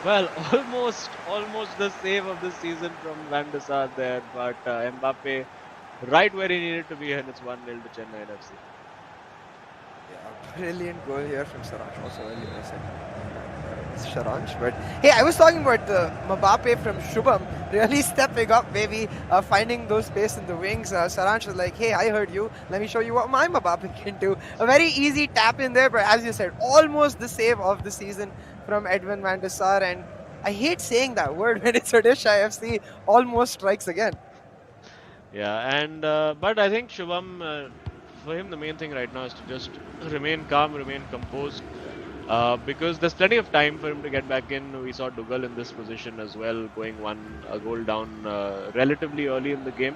well, almost the save of the season from Van der Sar there. But Mbappe right where he needed to be, and it's 1-0 to Chennaiyin FC. Yeah, brilliant goal here from Saranj. Also earlier I said Saranj, but hey, I was talking about the Mbappe from Shubham really stepping up, maybe finding those space in the wings. Saranj was like, hey, I heard you. Let me show you what my Mbappe can do. A very easy tap in there, but as you said, almost the save of the season from Edwin van der Sar. And I hate saying that word when it's Odisha FC, almost strikes again. Yeah, and but I think Shubham, for him, the main thing right now is to just remain calm, remain composed, because there's plenty of time for him to get back in. We saw Dougal in this position as well, going a goal down relatively early in the game,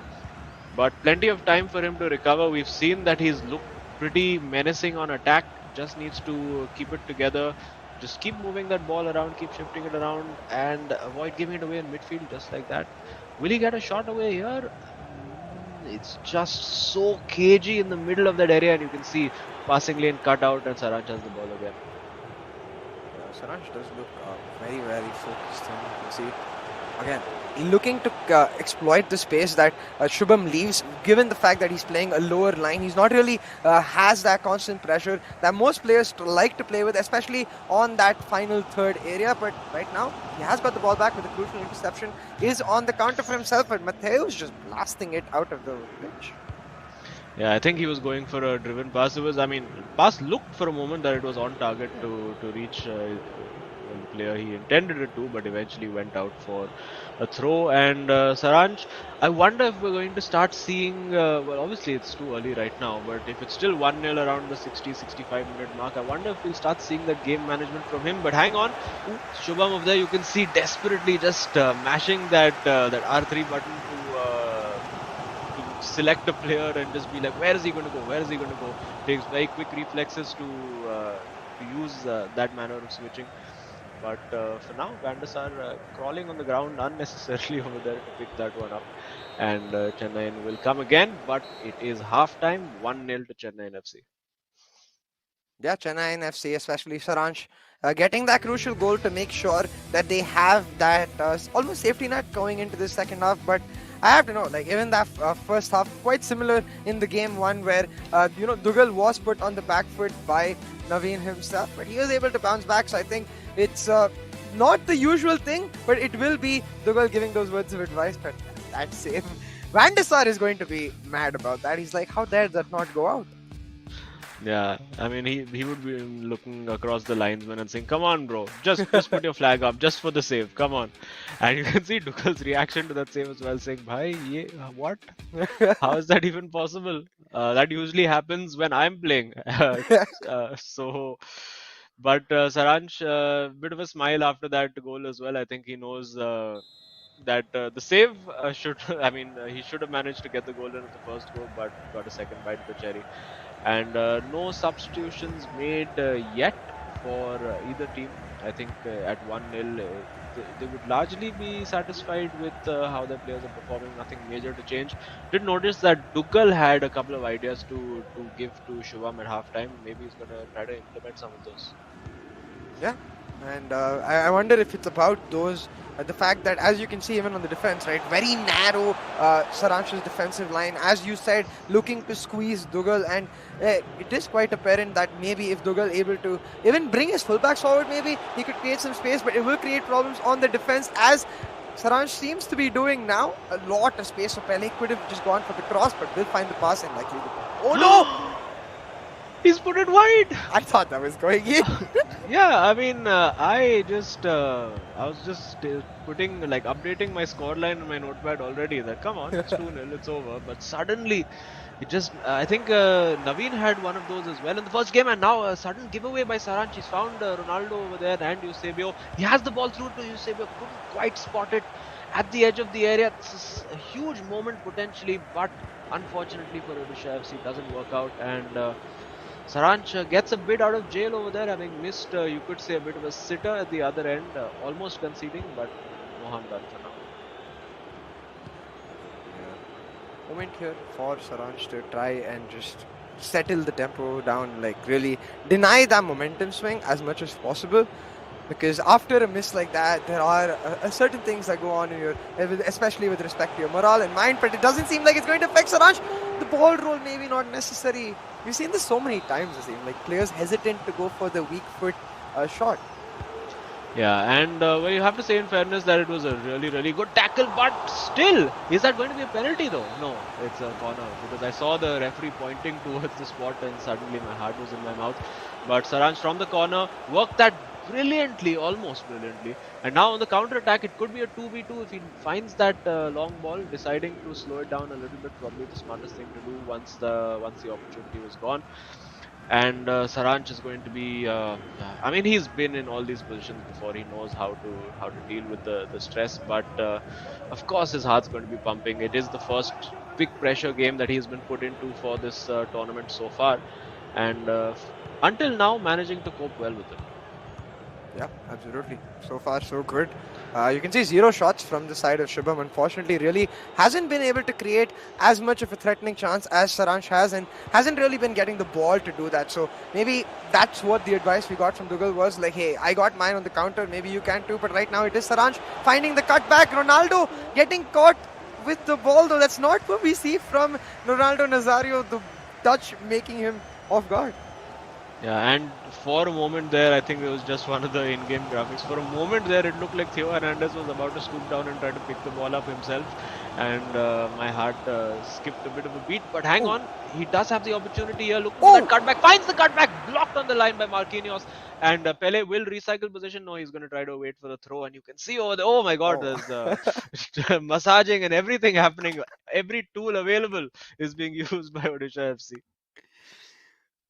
but plenty of time for him to recover. We've seen that he's looked pretty menacing on attack. Just needs to keep it together. Just keep moving that ball around, keep shifting it around, and avoid giving it away in midfield, just like that. Will he get a shot away here? It's just so cagey in the middle of that area, and you can see passing lane cut out, and Saranch has the ball again. Saranj does look very, very focused, and you can see again looking to exploit the space that Shubham leaves. Given the fact that he's playing a lower line, he's not really has that constant pressure that most players like to play with, especially on that final third area. But right now, he has got the ball back with a crucial interception. Is on the counter for himself, but Mateu's just blasting it out of the pitch. Yeah, I think he was going for a driven pass. Pass looked for a moment that it was on target to reach the player he intended it to, but eventually went out for a throw. And Saranj, I wonder if we're going to start seeing, well, obviously it's too early right now, but if it's still 1-0 around the 60-65 minute mark, I wonder if we'll start seeing that game management from him. But hang on, Shubham over there, you can see desperately just mashing that R3 button to select a player and just be like, where is he going to go? Where is he going to go? Takes very quick reflexes to use that manner of switching. But for now, Van der Sar crawling on the ground unnecessarily over there to pick that one up. And Chennaiyin will come again, but it is half time, 1-0 to Chennaiyin FC. Yeah, Chennaiyin FC, especially Saranch, getting that crucial goal to make sure that they have that almost safety net going into the second half. But I have to know, like, even that first half, quite similar in the game one where, Dougal was put on the back foot by Nodwin himself, but he was able to bounce back. So I think it's not the usual thing, but it will be Dougal giving those words of advice. But that save, Van der Sar is going to be mad about that. He's like, how dare that not go out? Yeah, he would be looking across the linesman and saying, "Come on, bro, just put your flag up, just for the save. Come on." And you can see Dougal's reaction to that save as well, saying, "Bhai, ye what? How is that even possible? That usually happens when I'm playing." But Saranch, bit of a smile after that goal as well. I think he knows that the save should. He should have managed to get the goal in at the first go, but got a second bite of the cherry. And no substitutions made yet for either team. I think at 1-0, they would largely be satisfied with how their players are performing. Nothing major to change. Did notice that Dougal had a couple of ideas to give to Shubham at halftime. Maybe he's going to try to implement some of those. Yeah, and I wonder if it's about those, the fact that, as you can see even on the defense, right, very narrow Saranch's defensive line, as you said, looking to squeeze Dougal, and it is quite apparent that maybe if Dougal able to even bring his fullbacks forward, maybe he could create some space, but it will create problems on the defense, as Saranch seems to be doing now. A lot of space, so Pele could have just gone for the cross, but will find the pass and likely the oh no! He's put it wide. I thought that was going in. Yeah, I was just updating my scoreline on my notepad already. That come on, it's 2-0, it's over. But suddenly, I think Nodwin had one of those as well in the first game, and now a sudden giveaway by Saranch. He's found Ronaldo over there and Eusebio. He has the ball through to Eusebio, couldn't quite spot it at the edge of the area. This is a huge moment potentially, but unfortunately for Odisha FC, it doesn't work out, and Saranch gets a bit out of jail over there, having missed, you could say, a bit of a sitter at the other end, almost conceding, but no harm done for now. Yeah. Moment here for Saranch to try and just settle the tempo down, like really deny that momentum swing as much as possible. Because after a miss like that, there are certain things that go on in your, especially with respect to your morale and mind. But it doesn't seem like it's going to affect Saransh. The ball roll maybe not necessary. We've seen this so many times. It seems like players hesitant to go for the weak foot shot. Yeah, and well, you have to say in fairness that it was a really good tackle, but still, is that going to be a penalty though? No, it's a corner, because I saw the referee pointing towards the spot and suddenly my heart was in my mouth. But Saransh from the corner worked that brilliantly, almost brilliantly. And now on the counter attack, it could be a 2v2 if he finds that long ball, deciding to slow it down a little bit, probably the smartest thing to do once the opportunity was gone. And Saranch is going to be. I mean, he's been in all these positions before. He knows how to deal with the stress. But of course, his heart's going to be pumping. It is the first big pressure game that he's been put into for this tournament so far, and until now, managing to cope well with it. Yeah, absolutely. So far, so good. You can see 0 shots from the side of Shubham. Unfortunately, really hasn't been able to create as much of a threatening chance as Saransh has, and hasn't really been getting the ball to do that. So maybe that's what the advice we got from Dougal was like, hey, I got mine on the counter, maybe you can too. But right now it is Saransh finding the cutback. Ronaldo getting caught with the ball, though. That's not what we see from Ronaldo Nazario, the touch making him off guard. Yeah, and for a moment there, I think it was just one of the in-game graphics. For a moment there, it looked like Theo Hernandez was about to scoop down and try to pick the ball up himself. And my heart skipped a bit of a beat. But hang on, he does have the opportunity here. Look for that cutback. Finds the cutback. Blocked on the line by Marquinhos. And Pele will recycle position. No, he's going to try to wait for the throw. And you can see over there, oh my God, there's massaging and everything happening. Every tool available is being used by Odisha FC.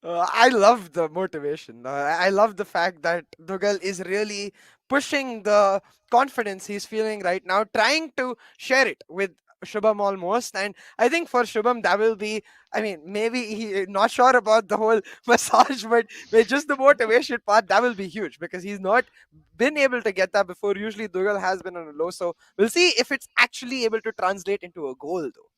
I love the motivation. I love the fact that Dougal is really pushing the confidence he's feeling right now, trying to share it with Shubham almost. And I think for Shubham, that will be, I mean, maybe he not sure about the whole massage, but with just the motivation part, that will be huge because he's not been able to get that before. Usually, Dougal has been on a low. So we'll see if it's actually able to translate into a goal, though.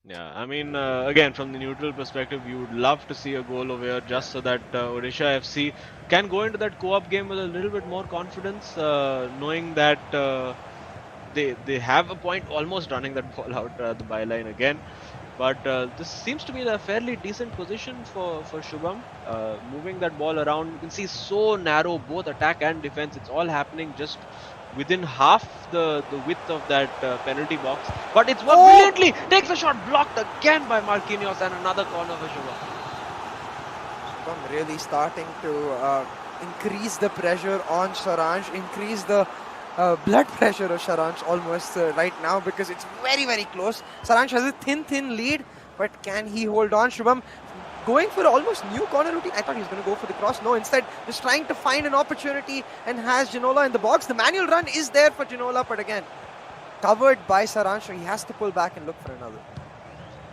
Yeah, I mean, again, from the neutral perspective, you would love to see a goal over here just so that Odisha FC can go into that co-op game with a little bit more confidence, knowing that they have a point almost running that ball out the byline again. But this seems to be a fairly decent position for Shubham. Moving that ball around, you can see so narrow, both attack and defense. It's all happening just within half the width of that penalty box. But it's worked brilliantly. Takes a shot, blocked again by Marquinhos, and another corner for Shubham. Shubham really starting to increase the pressure on Saransh, increase the blood pressure of Saransh almost right now because it's very close. Saransh has a thin lead, but can he hold on? Shubham going for almost new corner routine. I thought he was going to go for the cross. No, instead just trying to find an opportunity and has Ginola in the box. The manual run is there for Ginola, but again covered by Saransh, so he has to pull back and look for another.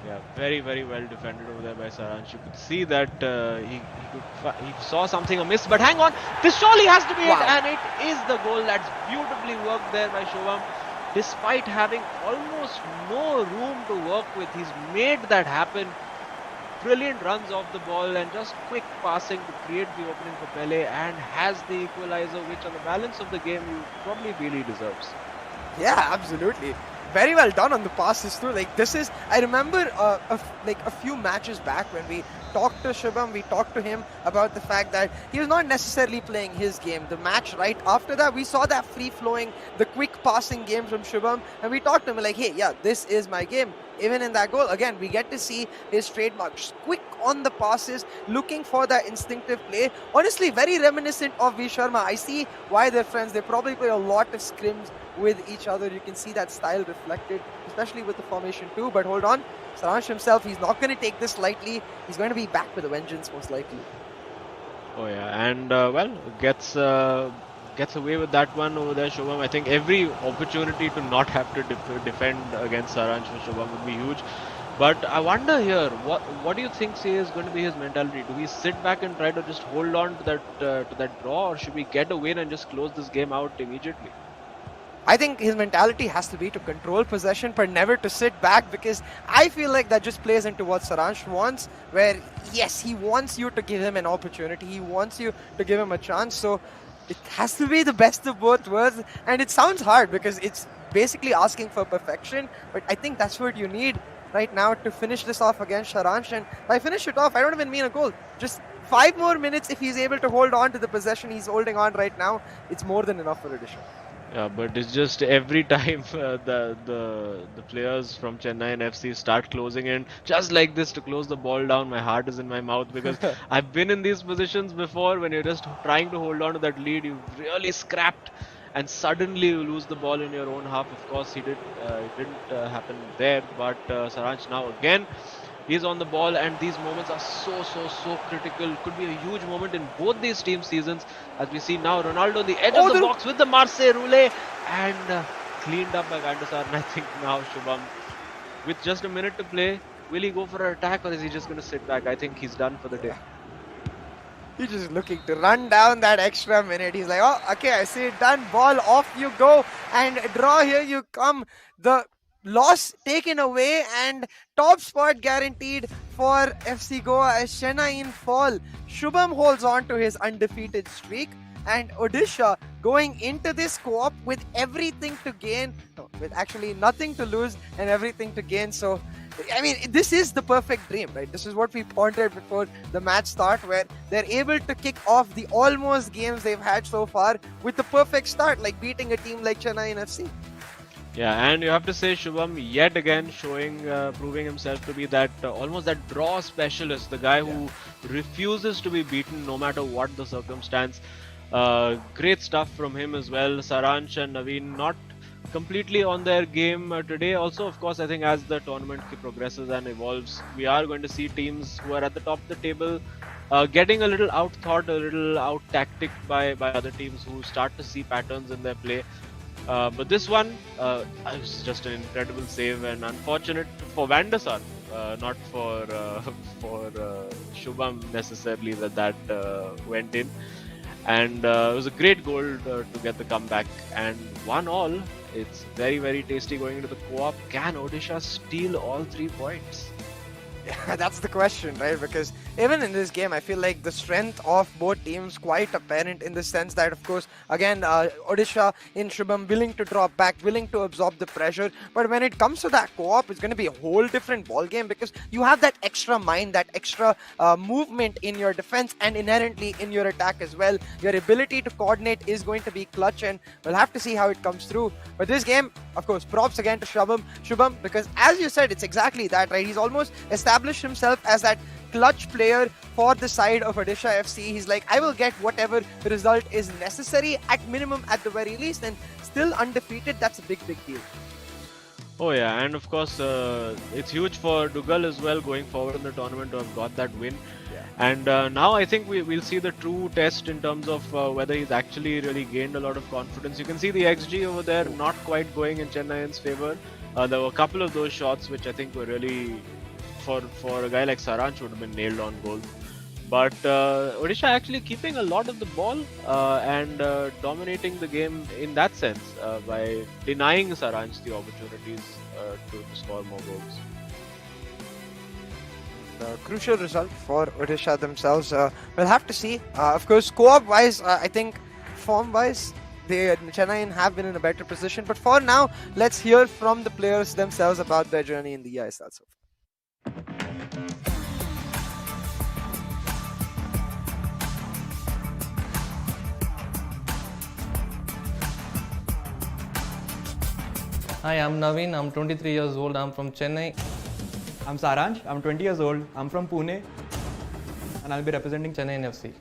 Yeah, very well defended over there by Saransh. You could see that he saw something amiss, but hang on, this surely has to be it, and it is the goal. That's beautifully worked there by Shubham. Despite having almost no room to work with, he's made that happen. Brilliant runs off the ball and just quick passing to create the opening for Pele, and has the equalizer, which on the balance of the game you probably really deserves. Yeah, absolutely. Very well done on the passes too. Like this is, I remember a few matches back when we talked to Shubham, we talked to him about the fact that he was not necessarily playing his game. The match right after that, we saw that free-flowing, the quick passing game from Shubham, and we talked to him like, hey, yeah, this is my game. Even in that goal, again, we get to see his trademark, just quick on the passes, looking for that instinctive play. Honestly, very reminiscent of V Sharma. I see why they're friends. They probably play a lot of scrims with each other. You can see that style reflected, especially with the formation too. But hold on, Saransh himself, he's not going to take this lightly. He's going to be back with a vengeance, most likely. Oh yeah, and well, gets away with that one over there, Shubham. I think every opportunity to not have to defend against Saransh for Shubham would be huge. But I wonder here, what do you think is going to be his mentality? Do we sit back and try to just hold on to that draw, or should we get a win and just close this game out immediately? I think his mentality has to be to control possession, but never to sit back, because I feel like that just plays into what Saransh wants, where yes, he wants you to give him an opportunity, he wants you to give him a chance. So It has to be the best of both worlds, and it sounds hard because it's basically asking for perfection, but I think that's what you need right now to finish this off against Saransh. And by finish it off, I don't even mean a goal. Just 5 more minutes, if he's able to hold on to the possession he's holding on right now, it's more than enough for Odisha. Yeah, but it's just every time the players from Chennaiyin FC start closing in just like this to close the ball down, my heart is in my mouth because I've been in these positions before when you're just trying to hold on to that lead, you've really scrapped, and suddenly you lose the ball in your own half. Of course, it didn't happen there, but Saransh now again. He's on the ball, and these moments are so critical. Could be a huge moment in both these team seasons, as we see now Ronaldo on the edge of the box with the Marseille roulette, and cleaned up by Van der Sar. And I think now Shubham, with just a minute to play, will he go for an attack or is he just going to sit back? I think he's done for the day. He's just looking to run down that extra minute. He's like, oh, okay, I see it done. Ball, off you go, and draw, here you come. The loss taken away, and top spot guaranteed for FC Goa as Chennaiyin fall. Shubham holds on to his undefeated streak, and Odisha going into this co-op with everything to gain, with actually nothing to lose and everything to gain. So, I mean, this is the perfect dream, right? This is what we pondered before the match start, where they're able to kick off the almost games they've had so far with the perfect start, like beating a team like Chennaiyin FC. Yeah, and you have to say Shubham yet again proving himself to be that almost that draw specialist, the guy who refuses to be beaten no matter what the circumstance. Great stuff from him as well. Saransh and Nodwin not completely on their game today. Also, of course, I think as the tournament progresses and evolves, we are going to see teams who are at the top of the table getting a little out-thought, a little out-tacticked by other teams who start to see patterns in their play. But this one was just an incredible save, and unfortunate for Van der Sar, not for Shubham necessarily that went in. And it was a great goal to get the comeback, and 1-1. It's very tasty going into the co-op. Can Odisha steal all 3 points? Yeah, that's the question, right? Because even in this game, I feel like the strength of both teams quite apparent in the sense that, of course, again, Odisha in Shubham willing to drop back, willing to absorb the pressure. But when it comes to that co-op, it's going to be a whole different ball game because you have that extra mind, that extra movement in your defense and inherently in your attack as well. Your ability to coordinate is going to be clutch, and we'll have to see how it comes through. But this game, of course, props again to Shubham, because as you said, it's exactly that, right? He's almost established himself as that clutch player for the side of Odisha FC. He's like, I will get whatever result is necessary at minimum, at the very least, and still undefeated. That's a big deal. Oh yeah, and of course it's huge for Dugal as well going forward in the tournament to have got that win. Yeah. And now I think we'll see the true test in terms of whether he's actually really gained a lot of confidence. You can see the XG over there not quite going in Chennai's favor. There were a couple of those shots which I think were really, for a guy like Saransh, would have been nailed on goal. But Odisha actually keeping a lot of the ball and dominating the game in that sense by denying Saransh the opportunities to score more goals. The crucial result for Odisha themselves. We'll have to see. Of course, co-op wise, I think form wise, Chennaiyin have been in a better position. But for now, let's hear from the players themselves about their journey in the eISL so far. Hi, I'm Nodwin. I'm 23 years old. I'm from Chennai. I'm Saransh. I'm 20 years old. I'm from Pune, and I'll be representing Chennaiyin FC.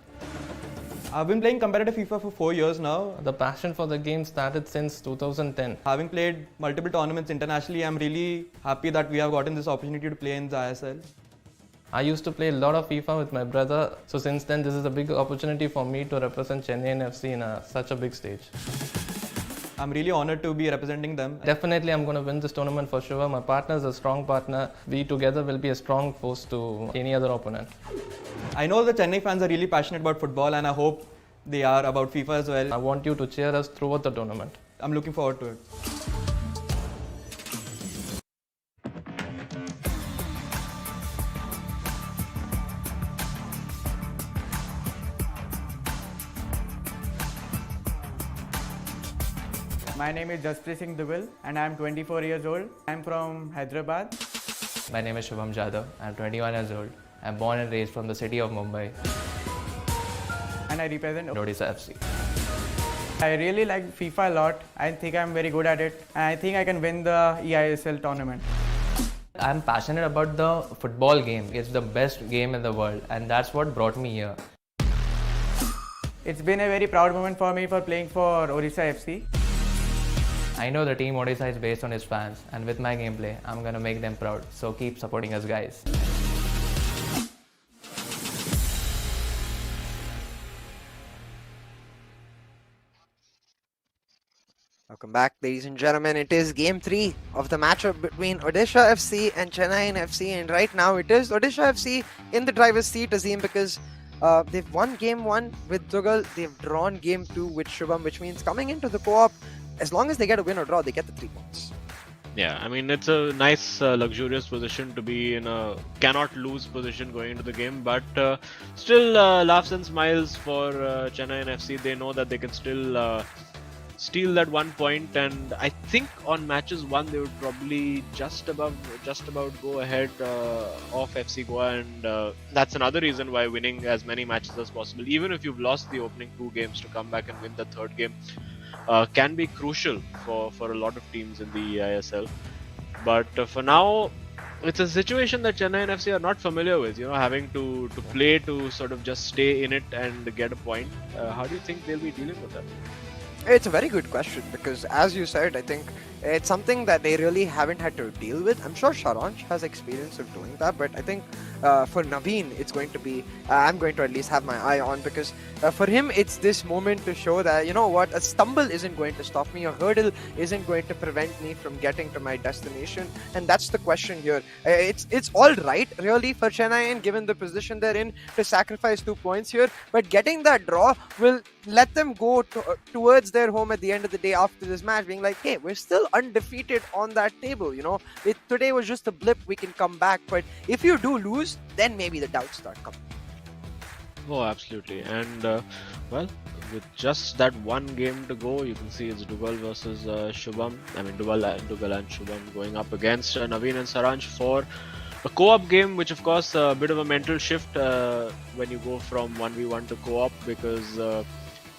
I've been playing competitive FIFA for 4 years now. The passion for the game started since 2010. Having played multiple tournaments internationally, I'm really happy that we have gotten this opportunity to play in the ISL. I used to play a lot of FIFA with my brother, so since then this is a big opportunity for me to represent Chennaiyin FC in such a big stage. I'm really honored to be representing them. Definitely I'm going to win this tournament for sure. My partner is a strong partner. We together will be a strong force to any other opponent. I know the Chennai fans are really passionate about football, and I hope they are about FIFA as well. I want you to cheer us throughout the tournament. I'm looking forward to it. My name is Jasprit Singh Dubel and I am 24 years old. I am from Hyderabad. My name is Shubham Jadhav. I'm 21 years old. I'm born and raised from the city of Mumbai, And I represent Odisha FC. I really like FIFA a lot. I think I'm very good at it. And I think I can win the eISL tournament. I'm passionate about the football game. It's the best game in the world, and that's what brought me here. It's been a very proud moment for me for playing for Odisha FC. I know the team Odisha is based on its fans, and with my gameplay, I'm gonna make them proud. So keep supporting us, guys. Welcome back, ladies and gentlemen. It is game 3 of the matchup between Odisha FC and Chennaiyin FC, and right now it is Odisha FC in the driver's seat, Azim, because they've won game 1 with Dugal, they've drawn game 2 with Shubham, which means coming into the co-op, as long as they get a win or draw, they get the 3 points. Yeah, I mean, it's a nice, luxurious position to be in a cannot lose position going into the game, but still laughs and smiles for Chennaiyin FC. They know that they can still steal that 1 point, and I think on matches 1 they would probably just about go ahead of FC Goa, and that's another reason why winning as many matches as possible, even if you've lost the opening 2 games, to come back and win the 3rd game can be crucial for a lot of teams in the eISL. But for now, it's a situation that Chennaiyin FC are not familiar with, having to play to sort of just stay in it and get a point. How do you think they'll be dealing with that? It's a very good question, because as you said, I think it's something that they really haven't had to deal with. I'm sure Saransh has experience of doing that, but I think for Naveen, it's going to be, I'm going to at least have my eye on, because for him, it's this moment to show that, you know what, a stumble isn't going to stop me, a hurdle isn't going to prevent me from getting to my destination, and that's the question here. It's all right, really, for Chennaiyin, given the position they're in, to sacrifice 2 points here, but getting that draw will let them go towards their home at the end of the day after this match, being like, hey, we're still undefeated on that table, today was just a blip, we can come back. But if you do lose, then maybe the doubts start coming. Oh, absolutely. And well, with just that 1 game to go, you can see it's Dugal versus Shubham. I mean, Dugal and Shubham going up against Naveen and Saransh for a co-op game, which of course a bit of a mental shift when you go from 1v1 to co-op, because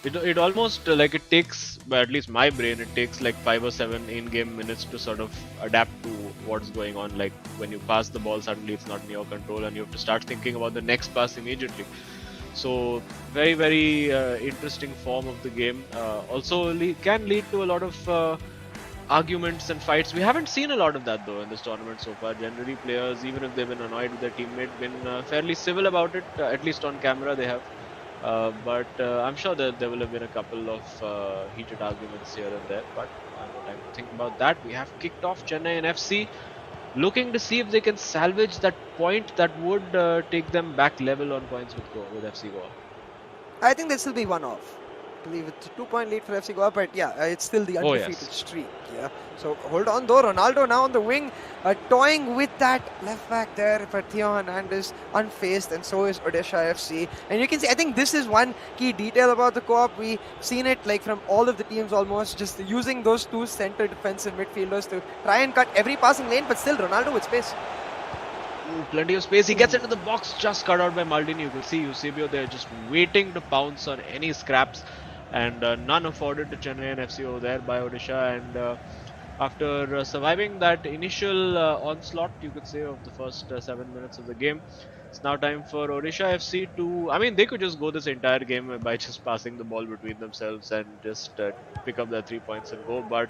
it almost like it takes, at least my brain, it takes like 5 or 7 in-game minutes to sort of adapt to what's going on. Like when you pass the ball, suddenly it's not in your control and you have to start thinking about the next pass immediately. So very, very interesting form of the game. Also can lead to a lot of arguments and fights. We haven't seen a lot of that though in this tournament so far. Generally players, even if they've been annoyed with their teammate, been fairly civil about it, at least on camera they have. But I'm sure that there will have been a couple of heated arguments here and there, but I have no time to think about that. We have kicked off Chennaiyin FC, looking to see if they can salvage that point that would take them back level on points with FC Goa. I think this will be 1-off. I believe it's a 2-point lead for FC Goa, but yeah, it's still the undefeated streak. Yeah. So hold on though, Ronaldo now on the wing, toying with that left back there for Theo Hernandez, unfazed, and so is Odisha FC. And you can see, I think this is one key detail about the co-op. We've seen it like from all of the teams almost, just using those 2 center defensive midfielders to try and cut every passing lane, but still Ronaldo with space. Plenty of space. He gets into the box, just cut out by Maldini. You can see Eusebio there just waiting to pounce on any scraps, and none afforded to Chennaiyin FC over there by Odisha. And after surviving that initial onslaught, you could say, of the first 7 minutes of the game, it's now time for Odisha FC to, I mean, they could just go this entire game by just passing the ball between themselves and just pick up their 3 points and go, but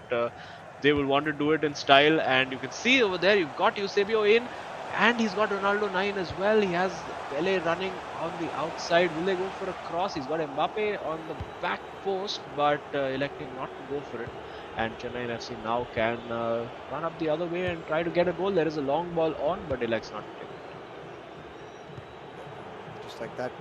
they will want to do it in style. And you can see over there, you've got Eusebio in, and he's got Ronaldo 9 as well. He has Pele running on the outside. Will they go for a cross? He's got Mbappe on the back post, but electing not to go for it. And Chennaiyin FC now can run up the other way and try to get a goal. There is a long ball on, but elects not to take it. Just like that,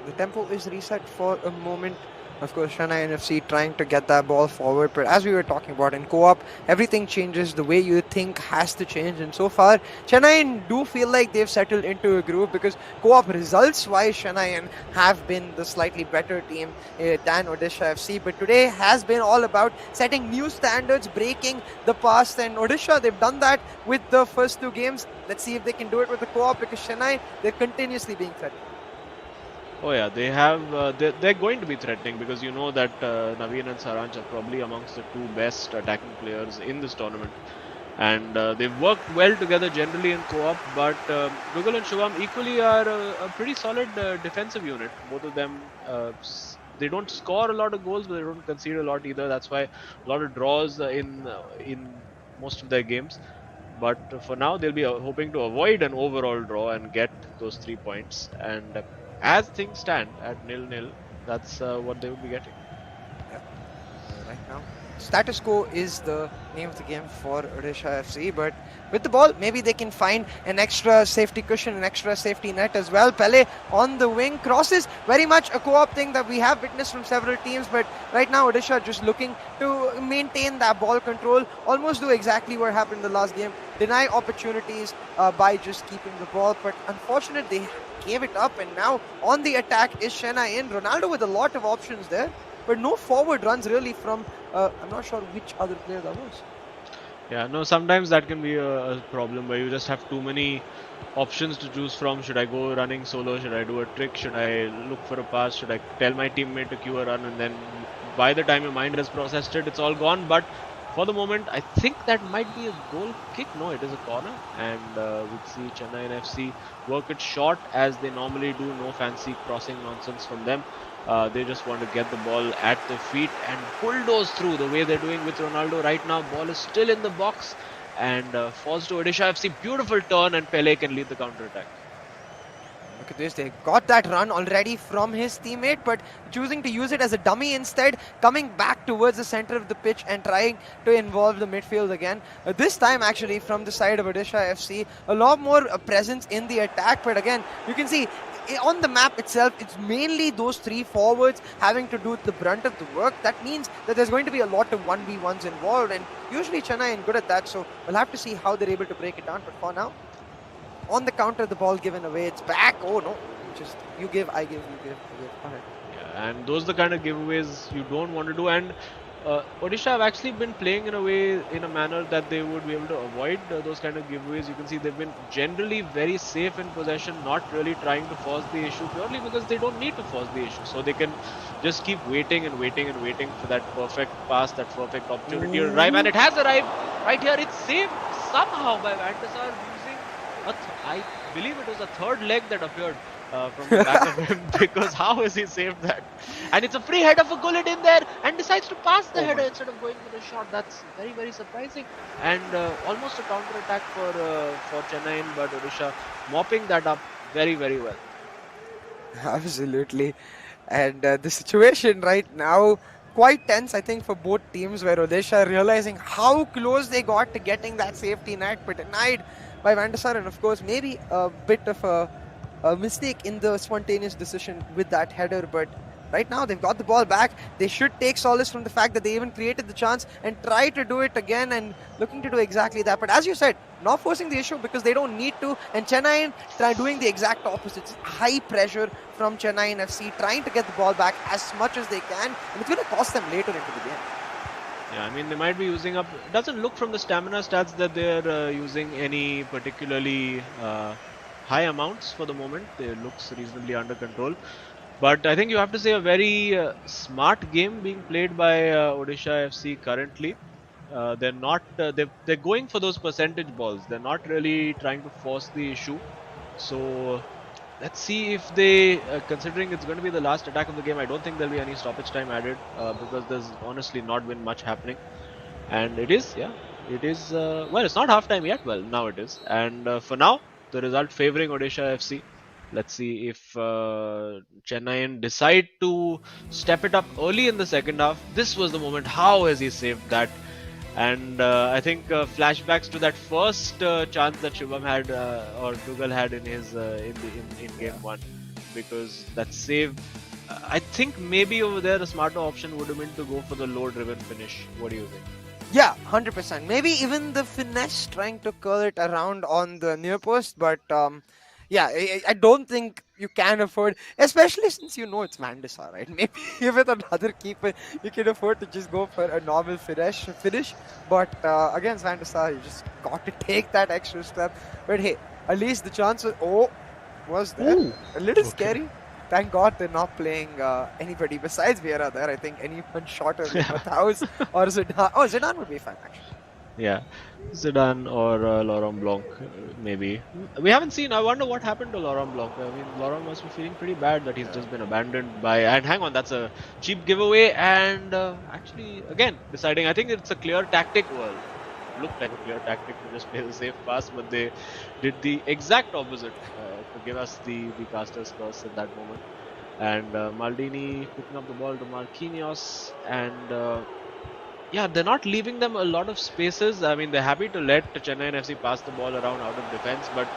the tempo is reset for a moment. Of course, Chennai NFC trying to get that ball forward, but as we were talking about in co-op, everything changes. The way you think has to change, and so far, Chennai do feel like they've settled into a groove because co-op results-wise, Chennai have been the slightly better team than Odisha FC. But today has been all about setting new standards, breaking the past, and Odisha they've done that with the first two games. Let's see if they can do it with the co-op because Chennai they're continuously being threatened. Oh yeah, they have. They're going to be threatening because you know that Naveen and Saranch are probably amongst the two best attacking players in this tournament, and they've worked well together generally in co-op. But Dougal and Shubham equally are a pretty solid defensive unit. Both of them, they don't score a lot of goals, but they don't concede a lot either. That's why a lot of draws in most of their games. But for now, they'll be hoping to avoid an overall draw and get those 3 points. And as things stand at 0-0, that's what they would be getting. Right now, status quo is the name of the game for Odisha FC, but with the ball, maybe they can find an extra safety cushion, an extra safety net as well. Pele on the wing crosses, very much a co-op thing that we have witnessed from several teams, but right now Odisha just looking to maintain that ball control, almost do exactly what happened in the last game, deny opportunities by just keeping the ball, but unfortunately they gave it up, and now on the attack is Chennaiyin. Ronaldo with a lot of options there, but no forward runs really from, I'm not sure which other player that was. Yeah, no, sometimes that can be a problem where you just have too many options to choose from. Should I go running solo? Should I do a trick? Should I look for a pass? Should I tell my teammate to cue a run? And then by the time your mind has processed it, it's all gone. But for the moment, I think that might be a goal kick. No, it is a corner. And we'll see Chennai FC work it short as they normally do. No fancy crossing nonsense from them. They just want to get the ball at the feet and bulldoze through the way they're doing with Ronaldo right now. Ball is still in the box and falls to Odisha FC. Beautiful turn and Pele can lead the counter attack. Look at this, they got that run already from his teammate, but choosing to use it as a dummy instead, coming back towards the center of the pitch and trying to involve the midfield again. This time actually from the side of Odisha FC, a lot more presence in the attack, but again, you can see on the map itself, it's mainly those three forwards having to do the brunt of the work. That means that there's going to be a lot of 1v1s involved, and usually Chennai is good at that, so we'll have to see how they're able to break it down. But for now, on the counter, the ball given away, it's back. Oh no, just you give, I give, you give, I give. Go ahead. Yeah, and those are the kind of giveaways you don't want to do. And Odisha have actually been playing in a manner that they would be able to avoid those kind of giveaways. You can see they've been generally very safe in possession, not really trying to force the issue purely because they don't need to force the issue. So they can just keep waiting and waiting and waiting for that perfect pass, that perfect opportunity to arrive. And it has arrived right here. It's saved somehow by Van der Sar using I believe it was a third leg that appeared from the back of him, because how has he saved that? And it's a free header for Gullit in there and decides to pass the header instead of going for the shot. That's very, very surprising. And almost a counter attack for Chennai, but Odisha mopping that up very, very well. Absolutely. And the situation right now, quite tense, I think, for both teams, where Odisha realizing how close they got to getting that safety net, but denied by Van der Sar, and of course, maybe a bit of a mistake in the spontaneous decision with that header, but right now they've got the ball back. They should take solace from the fact that they even created the chance and try to do it again, and looking to do exactly that. But as you said, not forcing the issue because they don't need to, and Chennai try doing the exact opposite. High pressure from Chennaiyin FC, trying to get the ball back as much as they can, and it's going to cost them later into the game. Yeah, I mean, they might be using up. It doesn't look from the stamina stats that they're using any particularly high amounts for the moment. They looks reasonably under control. But I think you have to say a very smart game being played by Odisha FC currently. They're not. They're going for those percentage balls. They're not really trying to force the issue. So let's see if they, considering it's going to be the last attack of the game, I don't think there'll be any stoppage time added because there's honestly not been much happening. And it is, yeah, it is. Well, it's not half time yet. Well, now it is. And for now, the result favoring Odisha FC. Let's see if Chennaiyin decide to step it up early in the second half. This was the moment. How has he saved that? And I think flashbacks to that first chance that Shubham had or Dougal had in his in game one, because that save I think maybe over there the smarter option would have been to go for the low driven finish. What do you think? Yeah, 100%. Maybe even the finesse trying to curl it around on the near post, but yeah, I don't think you can afford, especially since you know it's Mandisa, right? Maybe with another keeper, you can afford to just go for a normal finish. But against Mandisa, you just got to take that extra step. But hey, at least the chance was there. Ooh. A little Okay. scary. Thank God they're not playing anybody besides Vieira there. I think anyone shorter than Matthaus or Zidane. Oh, Zidane would be fine actually. Yeah, Zidane or Laurent Blanc, maybe. We haven't seen. I wonder what happened to Laurent Blanc. I mean, Laurent must be feeling pretty bad that he's just been abandoned by. And hang on, that's a cheap giveaway. And actually, again, deciding. I think it's a clear tactic. Well, looked like a clear tactic to just play the safe pass, but they did the exact opposite to give us the caster's curse at that moment. And Maldini picking up the ball to Marquinhos and. Yeah, they're not leaving them a lot of spaces. I mean, they're happy to let Chennaiyin FC pass the ball around out of defense, but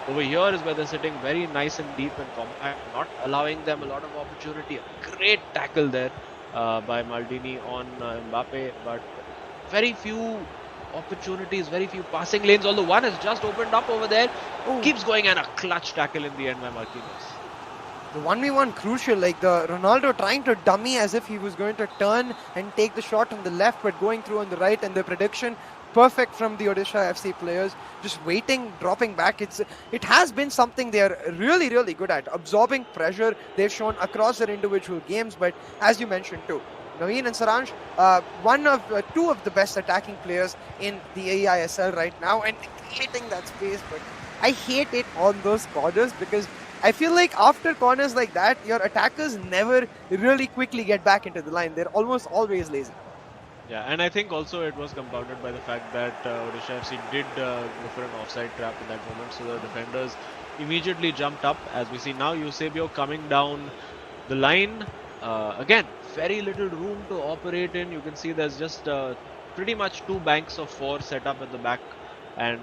over here is where they're sitting very nice and deep and compact, not allowing them a lot of opportunity. A great tackle there by Maldini on Mbappe, but very few opportunities, very few passing lanes, although one has just opened up over there. Oh. Keeps going, and a clutch tackle in the end by Marquinhos. The 1v1 crucial, like the Ronaldo trying to dummy as if he was going to turn and take the shot on the left, but going through on the right, and the prediction perfect from the Odisha FC players, just waiting, dropping back. It has been something they are really, really good at, absorbing pressure. They've shown across their individual games, but as you mentioned too, Nodwin and Saransh, two of the best attacking players in the eISL right now, and creating that space. But I hate it on those corners because I feel like after corners like that, your attackers never really quickly get back into the line. They're almost always lazy. Yeah, and I think also it was compounded by the fact that Odisha FC did go for an offside trap in that moment, so the defenders immediately jumped up. As we see now, Eusebio coming down the line. Again, very little room to operate in. You can see there's just pretty much two banks of four set up at the back, and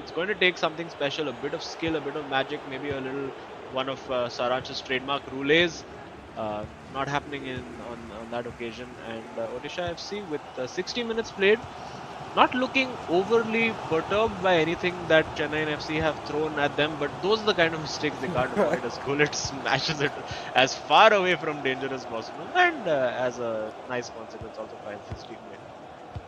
it's going to take something special, a bit of skill, a bit of magic, maybe a little one of Saranch's trademark roulettes. Not happening on that occasion, and Odisha FC with 60 minutes played, not looking overly perturbed by anything that Chennaiyin FC have thrown at them, but those are the kind of mistakes they can't avoid as Gullit smashes it as far away from danger as possible, and as a nice consequence also finds his teammate.